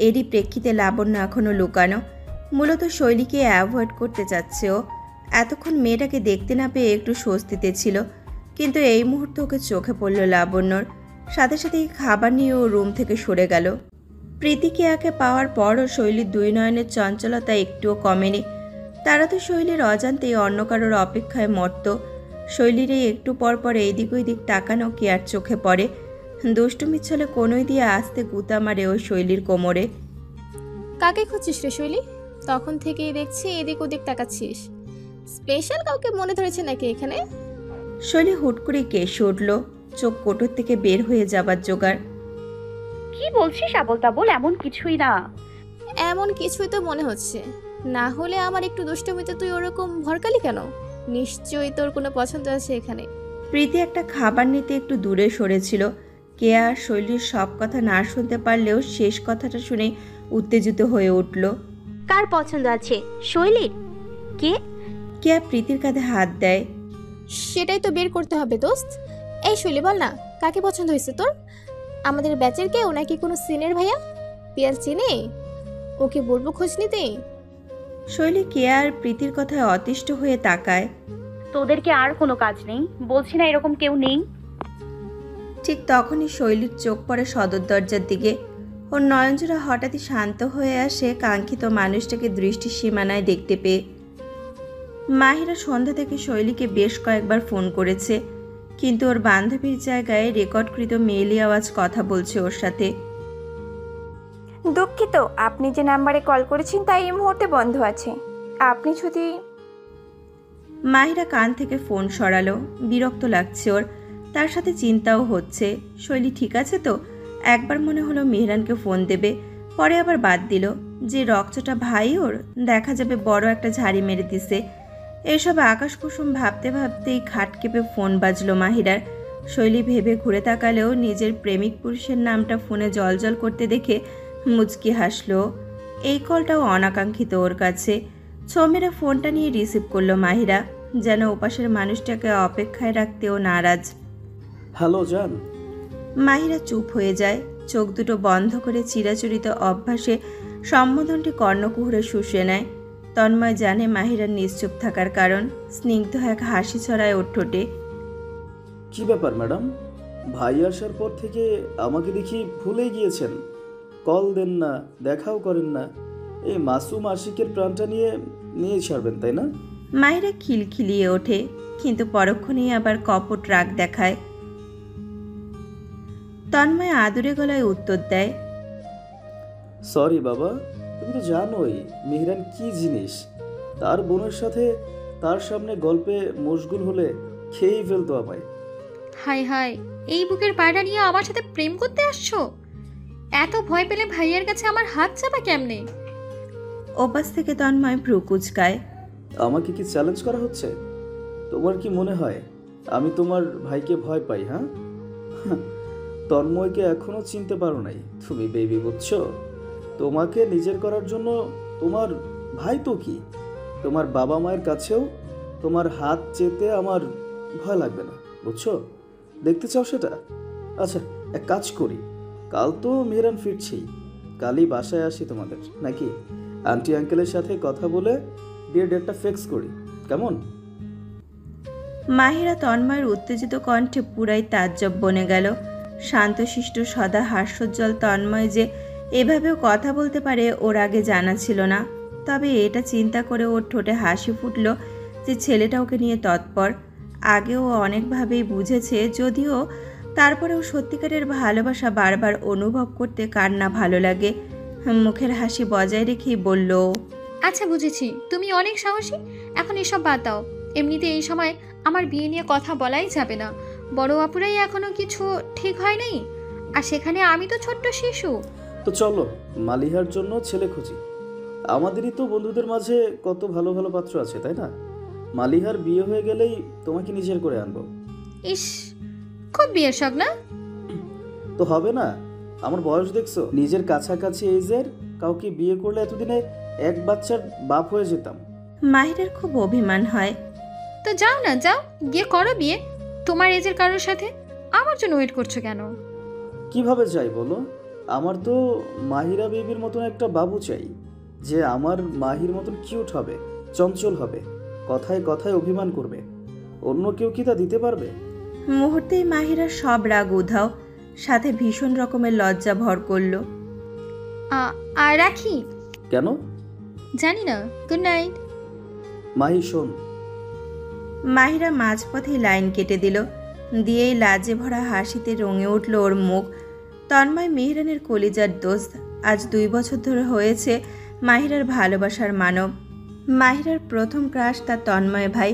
এরই প্রেক্ষিতে লাবণ্য এখনও লুকানো। মূলত শৈলীকে অ্যাভয়েড করতে চাচ্ছে ও। এতক্ষণ মেয়েটাকে দেখতে না পেয়ে একটু স্বস্তিতে ছিল, কিন্তু এই মুহূর্তে ওকে চোখে পড়ল লাবণ্যর। সাথে সাথেই খাবার নিয়ে ও রুম থেকে সরে গেল। প্রীতিকে একে পাওয়ার পরও শৈলীর দুই নয়নের চঞ্চলতা একটুও কমেনি। তারা তো শৈলীর অজান্তেই অন্য কারোর অপেক্ষায় মরত। শৈলীর এই একটু পর পর এইদিক ওইদিক তাকানো কি আর চোখে পড়ে? দুষ্টুমির ছলে কোনোই দিয়ে আস্তে গুতা মারে ওই শৈলীর কোমরে। কাকে খুঁজছিস রে শৈলী? তখন থেকেই দেখছি এদিক ওদিক তাকাচ্ছিস। স্পেশাল কাউকে মনে ধরেছে নাকি এখানে? শৈলী হুট করে কেশে উঠল, চোখ কোটর থেকে বের হয়ে যাবার জোগাড়। কি বলছিস আবল তাবল? এমন কিছুই না। এমন কিছুই তো মনে হচ্ছে, না হলে আমার একটু দুষ্টমিতে তুই ওরকম ভরকালি কেন? নিশ্চয়ই তোর কোনো পছন্দ আছে এখানে। প্রীতি একটা খাবার নিতে একটু দূরে সরেছিল। কেয়া আর শৈলীর সব কথা না শুনতে পারলেও শেষ কথাটা শুনে উত্তেজিত হয়ে উঠল। কার পছন্দ আছে? শৈলীর? কেয়া প্রীতির কাঁধে হাত দেয়। সেটাই তো বের করতে হবে দোস্ত। এই শৈলী, বল না, কাকে পছন্দ হয়েছে তোর? আমাদের ব্যাচের কেউ নাকি কোনো সিনের ভাইয়া? পিয়াল চিনে? ওকে বলবো খোঁজ নিতে। শৈলী কেয়া আর প্রীতির কথায় অতিষ্ঠ হয়ে তাকায়। তোদেরকে আর কোনো কাজ নেই? বলছি না এরকম কেউ নেই? ঠিক তখনই শৈলীর চোখ পড়ে সদর দরজার দিকে। ওর নয়নজোড়া হঠাৎই শান্ত হয়ে আসে কাঙ্ক্ষিত মানুষটাকে দৃষ্টি সীমানায় দেখতে পেয়ে। মাহিরা সন্ধ্যা থেকে শৈলীকে বেশ কয়েকবার ফোন করেছে, কিন্তু ওর বান্ধবীর জায়গায় রেকর্ডকৃত মেইলি আওয়াজ কথা বলছে ওর সাথে। দুঃখিত, আপনি যে নাম্বারে কল করেছেন তাই এই মুহূর্তে বন্ধ আছে। আপনি যদি মাহিরা কান থেকে ফোন সরালো। বিরক্ত লাগছে ওর, তার সাথে চিন্তাও হচ্ছে শৈলী ঠিক আছে তো। একবার মনে হলো মেহরানকে ফোন দেবে, পরে আবার বাদ দিল যে রক্তটা ভাই ওর, দেখা যাবে বড় একটা ঝাড়ি মেরে দিছে। এসব আকাশ কুসুম ভাবতে ভাবতেই খাট কেঁপে ফোন বাজলো মাহিরার। শৈলী ভেবে ঘুরে তাকালেও নিজের প্রেমিক পুরুষের নামটা ফোনে জলজল করতে দেখে মুচকি হাসলো। এই কলটাও অনাকাঙ্ক্ষিত ওর কাছে। মেরে ফোনটা নিয়ে রিসিভ করলো মাহিরা, যেন ওপাশের মানুষটাকে অপেক্ষায় রাখতেও নারাজ। হ্যালো জান। মাহিরা চুপ হয়ে যায়, চোখ দুটো বন্ধ করে চিরাচরিত অভ্যাসে সম্বোধনটি কর্ণকুহরে শুষে নেয়। তন্ময় জানে মাহিরার নিশ্চুপ থাকার কারণ। স্নিগ্ধ এক হাসি ছড়ায় ওর ঠোঁটে। কি ব্যাপার ম্যাডাম, ভাই আসার পর থেকে আমাকে দেখি ভুলে গিয়েছেন। কল দেন না, দেখাও করেন না। এই মাসুম আশিকের প্রাণটা নিয়ে ছাড়বেন তাই না? মাহিরা খিলখিলিয়ে ওঠে, কিন্তু পরক্ষণেই আবার কপট রাগ দেখায়। তন্ময় আদুরে গলায় উত্তর দেয়, সরি বাবা, তুমি তো জানোই মেহরান কি জিনিস। তার বোনের সাথে তার সামনে গল্পে মশগুল হলে খেয়েই ফেলতো আমায়। হাই হাই, এই বুকের পায়রা নিয়ে আমার সাথে প্রেম করতে আসছো? এত ভয় পেলে ভাইয়ের কাছে আমার হাত চাপা কেমনে? ওপাশ থেকে তন্ময় ভ্রু কুচকায়। আমাকে কি চ্যালেঞ্জ করা হচ্ছে? তোমার কি মনে হয় আমি তোমার ভাইকে ভয় পাই? হ্যাঁ, তন্ময়কে এখনো চিনতে পারো নাই তুমি বেবি, বুঝছো? তোমাকে নিজের করার জন্য তোমার ভাই তো কি, তোমার বাবা মায়ের কাছেও তোমার হাত চেতে আমার ভয় লাগবে না, বুঝছো? দেখতে চাও সেটা? আচ্ছা, এক কাজ করি, কাল তো মেহরান ফিরছেই, কালই বাসায় আসি তোমাদের, নাকি আন্টি আঙ্কেলের সাথে কথা বলে বিয়ের ডেটটা ফিক্স করি, কেমন? মাহিরা তন্ময়ের উত্তেজিত কণ্ঠে পুরাই তাজ্জব বনে গেল। শান্তশিষ্ট সদা হাস্যোজ্জ্বল তন্ময় যে এভাবেও কথা বলতে পারে ওর আগে জানা ছিল না। তবে এটা চিন্তা করে ওর ঠোঁটে হাসি ফুটল যে ছেলেটা ওকে নিয়ে তৎপর। আগেও অনেকভাবেই বুঝেছে, যদিও তারপরেও সত্যিকারের ভালোবাসা বারবার অনুভব করতে কার না ভালো লাগে। মুখের হাসি বজায় রেখেই বলল, আচ্ছা বুঝেছি, তুমি অনেক সাহসী, এখন এসব বাদ দাও। এমনিতে এই সময় আমার বিয়ে নিয়ে কথা বলাই যাবে না। বড় আপুরাই এখনো কিছু ঠিক হয় নাই, আর সেখানে আমি তো ছোট্ট শিশু। তো চলো মালিহার জন্য ছেলে খুঁজি। আমাদেরই তো বন্ধুদের মাঝে কত ভালো ভালো পাত্র আছে, তাই না? মালিহার বিয়ে হয়ে গেলেই তোমাকে নিজের করে আনবো। ইস, খুব বিয়ের শখ না? তো হবে না? আমার বয়স দেখছো, নিজের কাছাকাছি এজের কাউকে বিয়ে করলে এতদিনে এক বাচ্চার বাপ হয়ে যেতাম। মাহিরার খুব অভিমান হয়। তো যাও না, যাও গিয়ে করো বিয়ে তোমার এজের কারোর সাথে। আমার জন্য ওয়েট করছো কেন? কিভাবে চাই বলো? আমার তো মাহিরা বেবির মতন একটা বাবু চাই, যে আমার মাহির মতন কিউট হবে, চঞ্চল হবে, কথায় কথায় অভিমান করবে। অন্য কেউ কি তা দিতে পারবে? মুহূর্তেই মাহিরার সব রাগ উধাও, সাথে ভীষণ রকমের লজ্জা ভর করল। আর রাখি? কেন জানি না। Good night. মাহি শোন। মাহিরা মাঝপথেই লাইন কেটে দিল, দিয়েই লাজে ভরা হাসিতে রঙে উঠল ওর মুখ। তন্ময় মেহরানের কলিজার দোস্ত। আজ 2 বছর ধরে হয়েছে মাহিরার ভালোবাসার মানব। মাহিরার প্রথম ক্রাশ তার তন্ময় ভাই,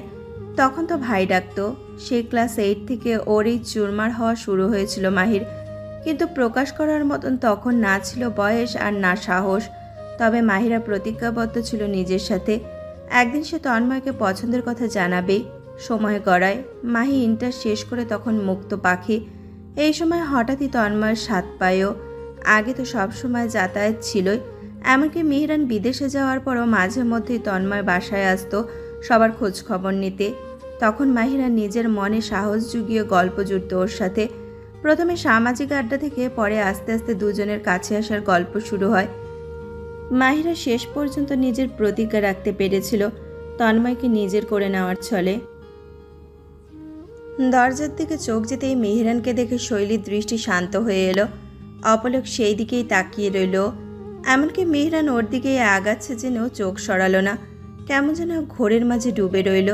তখন তো ভাই ডাকতো। সেই ক্লাস 8 থেকে ওর এই চুরমার হওয়া শুরু হয়েছিল মাহির, কিন্তু প্রকাশ করার মতন তখন না ছিল বয়স আর না সাহস। তবে মাহিরা প্রতিজ্ঞাবদ্ধ ছিল নিজের সাথে, একদিন সে তন্ময়কে পছন্দের কথা জানাবেই। সময় গড়ায়, মাহি ইন্টার শেষ করে তখন মুক্ত পাখি। এই সময় হঠাৎই তন্ময়ের স্বাদ পায়ও। আগে তো সবসময় যাতায়াত ছিলই, এমনকি মেহরান বিদেশে যাওয়ার পরও মাঝে মধ্যেই তন্ময় বাসায় আসতো সবার খোঁজ খবর নিতে। তখন মাহিরা নিজের মনে সাহস জুগিয়ে গল্প জুড়ত ওর সাথে। প্রথমে সামাজিক আড্ডা থেকে পরে আস্তে আস্তে দুজনের কাছে আসার গল্প শুরু হয়। মাহিরা শেষ পর্যন্ত নিজের প্রতিজ্ঞা রাখতে পেরেছিল তন্ময়কে নিজের করে নেওয়ার ছলে। দরজার দিকে চোখ যেতেই মেহরানকে দেখে শৈলীর দৃষ্টি শান্ত হয়ে এলো। অপলক সেই দিকেই তাকিয়ে রইল, এমনকি মেহরান ওর দিকেই আগাচ্ছে জেনেও চোখ সরালো না, কেমন যেন ঘোরের মাঝে ডুবে রইল।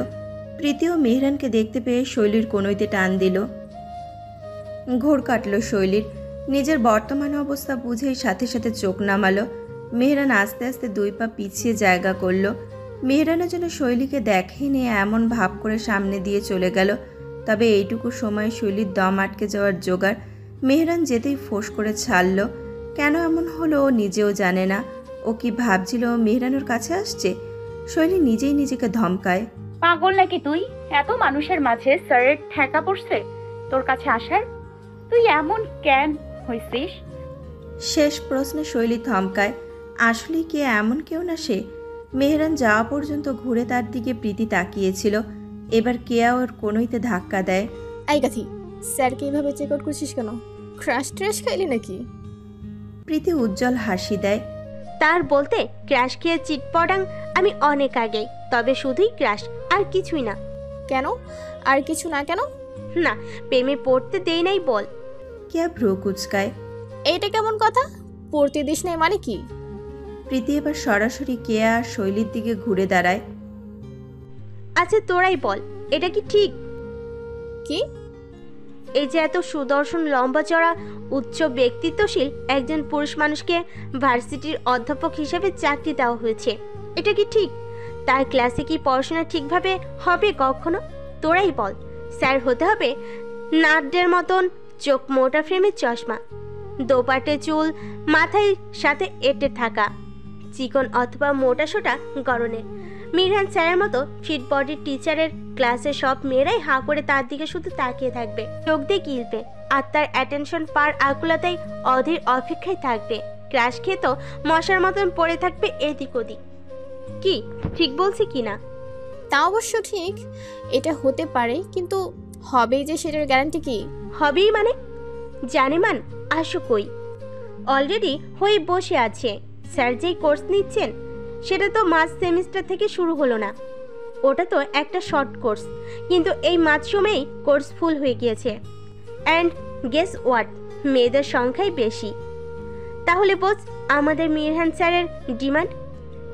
প্রীতিও মেহরানকে দেখতে পেয়ে শৈলীর কোনোইতে টান দিল। ঘোর কাটল শৈলীর, নিজের বর্তমান অবস্থা বুঝেই সাথে সাথে চোখ নামালো। মেহরান আস্তে আস্তে 2 পা পিছিয়ে জায়গা করল। মেহরানও যেন শৈলীকে দেখেনি এমন ভাব করে সামনে দিয়ে চলে গেল। তবে এইটুকু সময় শৈলীর দম আটকে যাওয়ার জোগাড়। মেহরান যেতেই ফোঁস করে ছাড়ল। কেন এমন হলো ও নিজেও জানে না। ও কি ভাবছিল মেহরানুর কাছে আসছে? শৈলী নিজেই নিজেকে ধমকায়। পাগল নাকি তুই? এত মানুষের মাঝে স্যারের ঠেকা পড়ছে তোর কাছে আসার? তুই এমন কেন হইছিস? শেষ প্রশ্নে শৈলী থমকায়। আসলে কি এমন কেউ না সে? মেহরান যাওয়া পর্যন্ত ঘুরে তার দিকে প্রীতি তাকিয়েছিল। এবার কেয়া ওর কোনোইতে ধাক্কা দেয়। আই গাথি, স্যারকে এইভাবে চেক আউট করছিস কেন? ক্রাশ ট্রাশ খাইলি নাকি? প্রীতি উজ্জ্বল হাসি দেয়। তার বলতে ক্র্যাশ খেয়ে চিটপটাং আমি অনেক আগেই, তবে শুধুই ক্র্যাশ, আর কিছুই না। কেন? আর কিছু না কেন? না, প্রেমে পড়তে দেই নাই বল। কেয়া ভ্রু কুচকায়। এইটা কেমন কথা? পড়তে দিস নাই মানে কি? প্রীতি এবার সরাসরি কেয়া আর শৈলীর দিকে ঘুরে দাঁড়ায়। আচ্ছা তোরাই বল, এটা কি ঠিক? কি? এই যে এত সুদর্শন, লম্বা চড়া, উচ্চ ব্যক্তিত্বশীল একজন পুরুষ মানুষকে ভার্সিটির অধ্যাপক হিসেবে চাকরি দেওয়া হয়েছে, এটা কি ঠিক? তার ক্লাসে কি পড়াশোনা ঠিকভাবে হবে কখনো? তোরাই বল। স্যার হতে হবে নাটদের মতন, চোখ মোটা, ফ্রেমের চশমা, দোপাটে চুল, মাথায় সাথে এঁটে থাকা, চিকন অথবা মোটা সোটা গড়নের। মিরহান স্যারের মতো ফিট বডির টিচারের ক্লাসে সব মেয়েরাই হাঁ করে তার দিকে শুধু তাকিয়ে থাকবে, চোখ দিয়ে গিলবে, আর তার অ্যাটেনশন পার আকুলাতেই অধীর অপেক্ষায় থাকবে। ক্রাশ খেয়ে তো মশার মতন পড়ে থাকবে এদিক ওদিক। কি ঠিক বলছি কি না? তা অবশ্য ঠিক, এটা হতে পারে, কিন্তু হবেই যে সেটার গ্যারান্টি কি? হবেই মানে? জানে মান আসো কই, অলরেডি হয়ে বসে আছে। স্যার যেই কোর্স নিচ্ছেন সেটা তো মার্চ সেমিস্টার থেকে শুরু হলো না, ওটা তো একটা শর্ট কোর্স, কিন্তু এই মাঝ সময়েই কোর্স ফুল হয়ে গিয়েছে। অ্যান্ড গেস হোয়াট, মেয়েদের সংখ্যাই বেশি। তাহলে বোঝ আমাদের মিরহান স্যারের ডিমান্ড।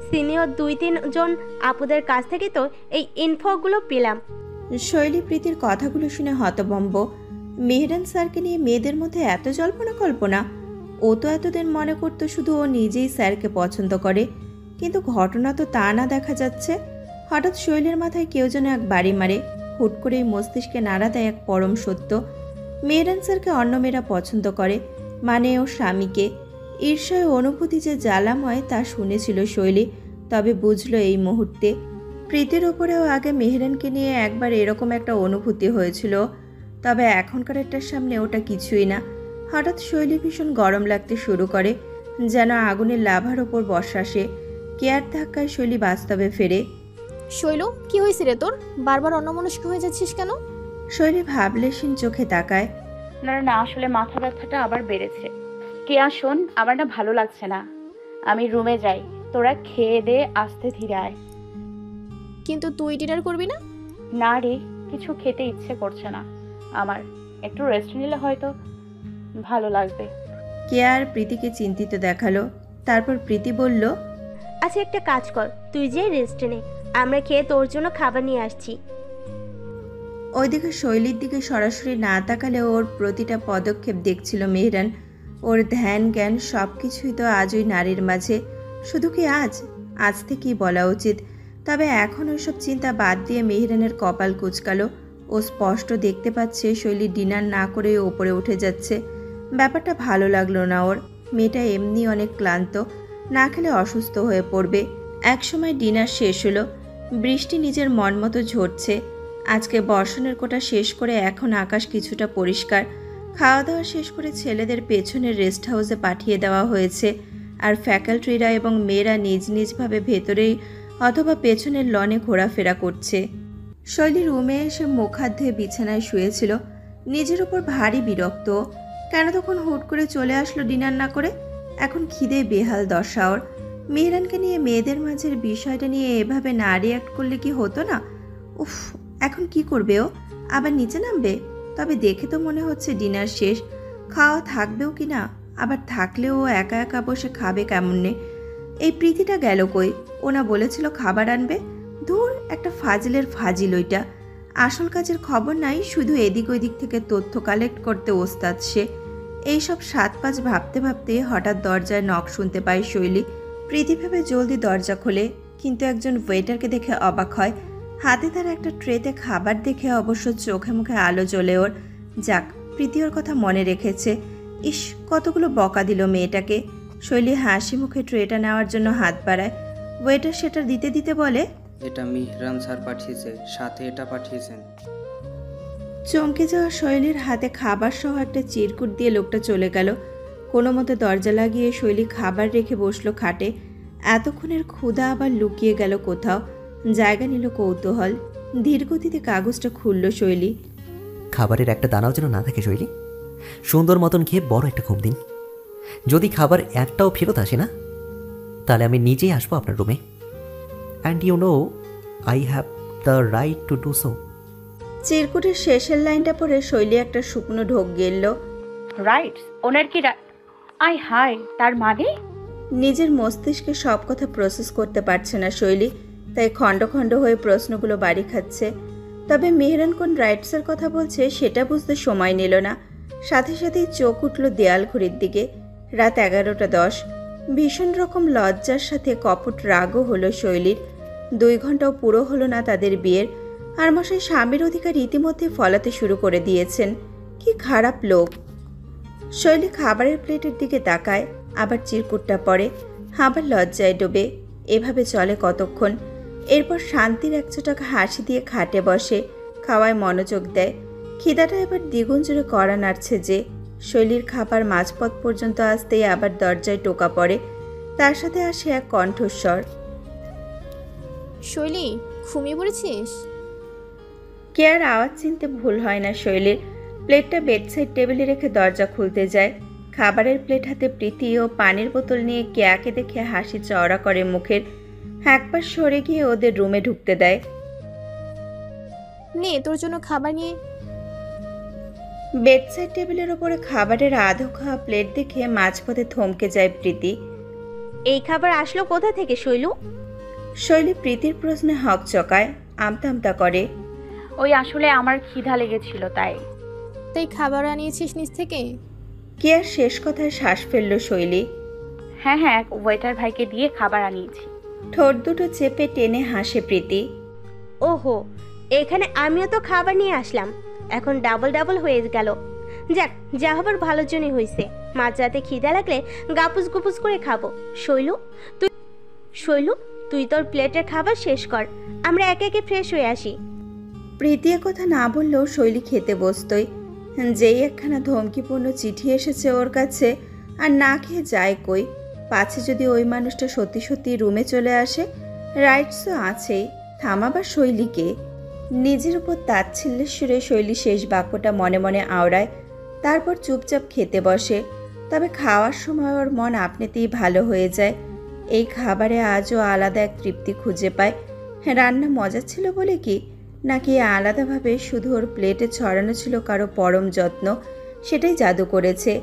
সিনিয়র 2-3 জন আপুদের কাছ থেকে তো এই ইনফোগুলো পেলাম। শৈলী প্রীতির কথাগুলো শুনে হতভম্ব। মেহরান স্যারকে নিয়ে মেয়েদের মধ্যে এত জল্পনা কল্পনা। ও তো এতদিন মনে করতো শুধু ও নিজেই স্যারকে পছন্দ করে, কিন্তু ঘটনা তো তা না দেখা যাচ্ছে। হঠাৎ শৈলীর মাথায় কেউ যেন এক বাড়ি মারে। হুট করেই মস্তিষ্কে নাড়া দেয় এক পরম সত্য। মেহরান স্যারকে অন্য মেয়েরা পছন্দ করে, মানে ও স্বামীকে। ঈর্ষায় অনুভূতি যে জ্বালাময় তা শুনেছিল শৈলী, তবে বুঝলো এই মুহূর্তে। প্রীতির ওপরেও আগে মেহরানকে নিয়ে একবার এরকম একটা অনুভূতি হয়েছিল, তবে এখনকার এটার সামনে ওটা কিছুই না। হঠাৎ শৈলী ভীষণ গরম লাগতে শুরু করে, যেন আগুনের লাভার ওপর বসা সে। কেয়ার ধাক্কায় শৈলী বাস্তবে ফেরে। শৈল, কি হয়েছে রে তোর? বারবার অন্যমনস্ক হয়ে যাচ্ছিস কেন? শৈলী ভাবলেশীন চোখে তাকায়। না না, আসলে মাথা ব্যথাটা আবার বেড়েছে। কেয়া শোন, আমার না ভালো লাগছে না, আমি রুমে যাই, তোরা খেয়ে দে, আস্তে ধীরে আয়। কিন্তু তুই ডিনার করবি না? না রে, কিছু খেতে ইচ্ছে করছে না আমার, একটু রেস্ট নিলে হয়তো ভালো লাগবে। কেয়ার প্রীতিকে চিন্তিত দেখালো। তারপর প্রীতি বলল, আচ্ছা একটা কাজ কর, তুই যে রেস্ট নে, আমরা খেয়ে তোর জন্য খাবার নিয়ে আসছি। ওইদিকে শৈলীর দিকে সরাসরি না তাকালে ওর প্রতিটা পদক্ষেপ দেখছিল মেহরান। ওর ধ্যান জ্ঞান সব কিছুই তো আজই নারীর মাঝে। শুধু কি আজ থেকেই বলা উচিত। তবে এখন ওইসব চিন্তা বাদ দিয়ে মেহরানের কপাল কুঁচকালো। ও স্পষ্ট দেখতে পাচ্ছে শৈলী ডিনার না করে ওপরে উঠে যাচ্ছে। ব্যাপারটা ভালো লাগলো না ওর। মেয়েটা এমনি অনেক ক্লান্ত, না খেলে অসুস্থ হয়ে পড়বে। একসময় ডিনার শেষ হলো। বৃষ্টি নিজের মন মতো ঝরছে। আজকে বর্ষণের কোটা শেষ করে এখন আকাশ কিছুটা পরিষ্কার। খাওয়া দাওয়া শেষ করে ছেলেদের পেছনের রেস্ট হাউসে পাঠিয়ে দেওয়া হয়েছে, আর ফ্যাকাল্টিরা এবং মেয়েরা নিজ নিজভাবে ভেতরেই অথবা পেছনের লনে ঘোরাফেরা করছে। শৈলী রুমে এসে মুখ হাত ধুয়ে বিছানায় শুয়েছিল। নিজের উপর ভারী বিরক্ত। কেন তখন হুট করে চলে আসলো ডিনার না করে? এখন খিদে বেহাল দশা ওর। মেহরানকে নিয়ে মেয়েদের মাঝের বিষয়টা নিয়ে এভাবে না রিয়াক্ট করলে কি হতো না? উফ, এখন কি করবে ও? আবার নিচে নামবে? তবে দেখে তো মনে হচ্ছে ডিনার শেষ। খাওয়া থাকবেও কি না? আবার থাকলেও ও একা একা বসে খাবে কেমনে? এই প্রীতিটা গেল কই? ওনা বলেছিল খাবার আনবে। ধুর, একটা ফাজিলের ফাজিল ওইটা। আসল কাজের খবর নাই, শুধু এদিক ওইদিক থেকে তথ্য কালেক্ট করতে ওস্তাদ সে। এইসব 7-5 ভাবতে ভাবতে হঠাৎ দরজায় নক শুনতে পায় শৈলী। প্রীতি ভেবে জলদি দরজা খোলে। কিন্তু একজন ওয়েটারকে দেখে অবাক হয়। হাতে তার একটা ট্রেতে খাবার দেখে অবশ্য চোখে মুখে আলো জ্বলে ওর। যাক, প্রীতি ওর কথা মনে রেখেছে। ইস, কতগুলো বকা দিল মেয়েটাকে। শৈলী হাসি মুখে ট্রেটা নেওয়ার জন্য হাত বাড়ায়। ওয়েটার সেটা দিতে দিতে বলে, এটা মিহরান স্যার পাঠিয়েছে, সাথে এটা পাঠিয়েছেন। চমকে যাওয়া শৈলীর হাতে খাবার সহ একটা চিরকুট দিয়ে লোকটা চলে গেল। কোনো মতো দরজা লাগিয়ে শৈলী খাবার রেখে বসলো খাটে। এতক্ষণের ক্ষুধা আবার লুকিয়ে গেল কোথাও। জায়গা নিল কৌতূহল। ধীরগতিতে কাগজটা খুলল শৈলী। খাবারের একটা দানাও যেন না থাকে শৈলী। সুন্দর মতন খেয়ে বড় একটা ঘুম দিন। যদি খাবার একটাও ফেরত আসে না, তাহলে আমি নিজেই আসবো আপনার রুমে। And you know I have the right to do so. চিরকুটের শেষের লাইনটা পরে শৈলী একটা শুকনো ঢোক গেলল। রাইটস? ওনার কি আই হাই, তার মানে? নিজের মস্তিষ্কে সব কথা প্রসেস করতে পারছে না শৈলী, তাই খণ্ড খণ্ড হয়ে প্রশ্নগুলো বাড়ি খাচ্ছে। তবে মেহরান কোন রাইটসের কথা বলছে সেটা বুঝতে সময় নিল না। সাথে সাথেই চোখ উঠল দেয়াল ঘড়ির দিকে। রাত 11:10। ভীষণ রকম লজ্জার সাথে কপট রাগও হলো শৈলীর। 2 ঘন্টাও পুরো হলো না তাদের বিয়ের, আর মশাই স্বামীর অধিকার ইতিমধ্যে ফলাতে শুরু করে দিয়েছেন। কি খারাপ লোক। শৈলী খাবারের প্লেটের দিকে তাকায়, আবার চিরকুটটা পড়ে, আবার লজ্জায় ডোবে। এভাবে চলে কতক্ষণ। এরপর শান্তির একচোটাকা হাসি দিয়ে খাটে বসে, খাওয়ায় মনোযোগ দেয়। খিদাটা এবার দ্বিগুণ জোরে কড়া নাড়ছে যে। শৈলীর খাবার মাঝপথ পর্যন্ত আসতেই আবার দরজায় টোকা পড়ে। তার সাথে আসে এক কণ্ঠস্বর, শৈলী, ঘুমিয়ে পড়েছিস? কে আর আওয়াজ চিনতে ভুল হয় না শৈলীর। প্লেটটা বেডসাইড টেবিলে রেখে দরজা খুলতে যায়। খাবারের প্লেট হাতে প্রীতি ও পানির বোতল নিয়ে কেয়াকে দেখে হাসি চওড়া করে মুখের। একবার সরে গিয়ে ওদের রুমে ঢুকতে দেয়। নে, তোর জন্য খাবার নিয়ে। বেডসাইড টেবিলের ওপরে খাবারের আধো খাওয়া প্লেট দেখে মাঝপথে থমকে যায় প্রীতি। এই খাবার আসলো কোথা থেকে শৈলু? শৈলী প্রীতির প্রশ্নে হক চকায়, আমতা আমতা করে। ওই আসলে আমার খিদা লেগেছিল তাই। তাই খাবার আনিয়েছিস নিচ থেকে? কি আর শেষ কথায় শ্বাস ফেলল শৈলী। হ্যাঁ হ্যাঁ, এক ওয়েটার ভাইকে দিয়ে খাবার আনিয়েছি। ঠোঁট দুটো চেপে টেনে হাসে প্রীতি। ওহো, এখানে আমিও তো খাবার নিয়ে আসলাম, এখন ডাবল ডাবল হয়ে গেল। যাক, যা হবার ভালোর জন্যই হয়েছে। মাঝরাতে খিদা লাগলে গাপুস গুপুস করে খাবো। শৈলু, তুই তোর প্লেটের খাবার শেষ কর, আমরা একে একে ফ্রেশ হয়ে আসি। প্রীতি কথা না বললেও শৈলী খেতে বসতই। যেই একখানা ধমকিপূর্ণ চিঠি এসেছে ওর কাছে, আর না খেয়ে যায় কই। পাছে যদি ওই মানুষটা সত্যি সত্যি রুমে চলে আসে। রাইটস তো আছেই, থামাবার শৈলীকে। নিজের উপর তাচ্ছিল্যের সুরে শৈলী শেষ বাক্যটা মনে মনে আওড়ায়। তারপর চুপচাপ খেতে বসে। তবে খাওয়ার সময় ওর মন আপনিতেই ভালো হয়ে যায়। এই খাবারে আজও আলাদা এক তৃপ্তি খুঁজে পায়। রান্না মজা ছিল বলে কি, নাকি আলাদাভাবে শুধু ওর প্লেটে ছড়ানো ছিল কারো পরম যত্ন, সেটাই জাদু করেছে।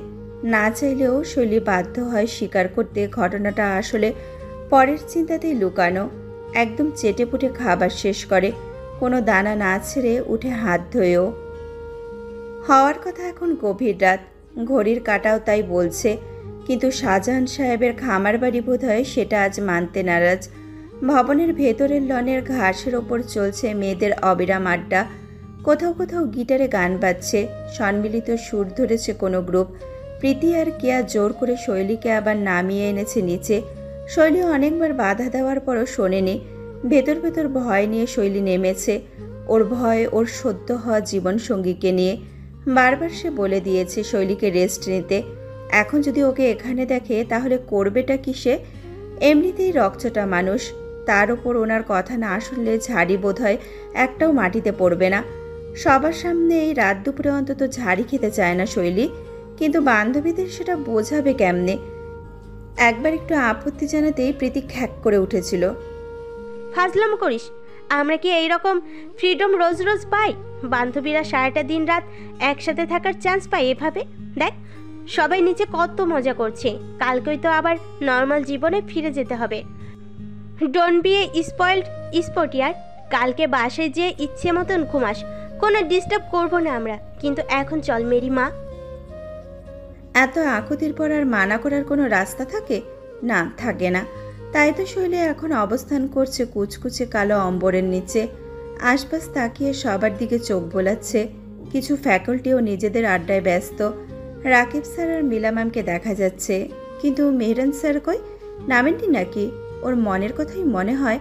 না চাইলেও শৈলী বাধ্য হয় স্বীকার করতে ঘটনাটা আসলে পরের চিন্তাতেই লুকানো। একদম চেটেপুটে খাবার শেষ করে, কোনো দানা না ছেড়ে উঠে হাত ধোয়েও। হওয়ার কথা এখন গভীর রাত, ঘড়ির কাঁটাও তাই বলছে। কিন্তু শাহজাহান সাহেবের খামার বাড়ি বোধ হয় সেটা আজ মানতে নারাজ। ভবনের ভেতরের লনের ঘাসের ওপর চলছে মেয়েদের অবিরাম আড্ডা। কোথাও কোথাও গিটারে গান বাজছে, সম্মিলিত সুর ধরেছে কোনো গ্রুপ। প্রীতি আর কেয়া জোর করে শৈলীকে আবার নামিয়ে এনেছে নিচে। শৈলী অনেকবার বাধা দেওয়ার পরও শোনেনি। ভেতর ভেতর ভয় নিয়ে শৈলী নেমেছে। ওর ভয় ওর সদ্য হওয়া জীবনসঙ্গীকে নিয়ে। বারবার সে বলে দিয়েছে শৈলীকে রেস্ট নিতে। এখন যদি ওকে এখানে দেখে তাহলে করবেটা কি সে? এমনিতেই রকচটা মানুষ, তার ওপর ওনার কথা না শুনলে ঝাড়ি বোধ হয় একটাও মাটিতে পড়বে না। সবার সামনে এই রাত দুপুরে অন্তত ঝাড়ি খেতে চায় না শৈলী, কিন্তু বান্ধবীদের সেটা বোঝাবে কেমনে? একবার একটু আপত্তি জানাতেই প্রীতি খ্যাক করে উঠেছিল। ফাজলাম করিস? আমরা কি এইরকম ফ্রিডম রোজ রোজ পাই? বান্ধবীরা সারাটা দিন রাত একসাথে থাকার চান্স পাই এভাবে? দেখ, সবাই নিচে কত মজা করছে। কালকেই তো আবার নর্মাল জীবনে ফিরে যেতে হবে। Don't be a spoiled sportier. কালকে বাসায় যেয়ে ইচ্ছে মতন ঘুমাস, কোনো ডিস্টার্ব করবো না আমরা। কিন্তু এখন চল মেরি মা। এত আকুতির পর আর মানা করার কোনো রাস্তা থাকে না? থাকে না। তাই তো শৈলী এখন অবস্থান করছে কুচকুচে কালো অম্বরের নিচে। আশপাশ তাকিয়ে সবার দিকে চোখ বোলাচ্ছে। কিছু ফ্যাকাল্টিও নিজেদের আড্ডায় ব্যস্ত। রাকিব স্যার আর মিলা ম্যামকে দেখা যাচ্ছে, কিন্তু মেহরান স্যার কই? নামেননি নাকি? ওর মনের কথাই মনে হয়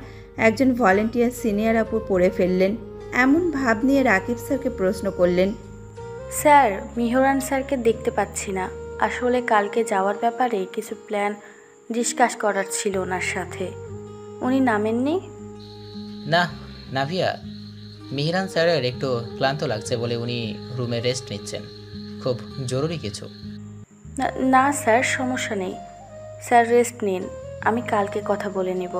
একজন ভলেন্টিয়ার সিনিয়র আপু পড়ে ফেললেন। এমন ভাব নিয়ে রাকিব স্যারকে প্রশ্ন করলেন, স্যার, মেহরান স্যারকে দেখতে পাচ্ছি না। আসলে কালকে যাওয়ার ব্যাপারে কিছু প্ল্যান ডিসকাস করার ছিল ওনার সাথে। উনি নামেননি? না নাভিয়া, মিহিরান স্যারের একটু ক্লান্ত লাগছে বলে উনি রুমে রেস্ট নিচ্ছেন। খুব জরুরি কিছু? না স্যার, সমস্যা নেই। স্যার রেস্ট নিন, আমি কালকে কথা বলে নেব।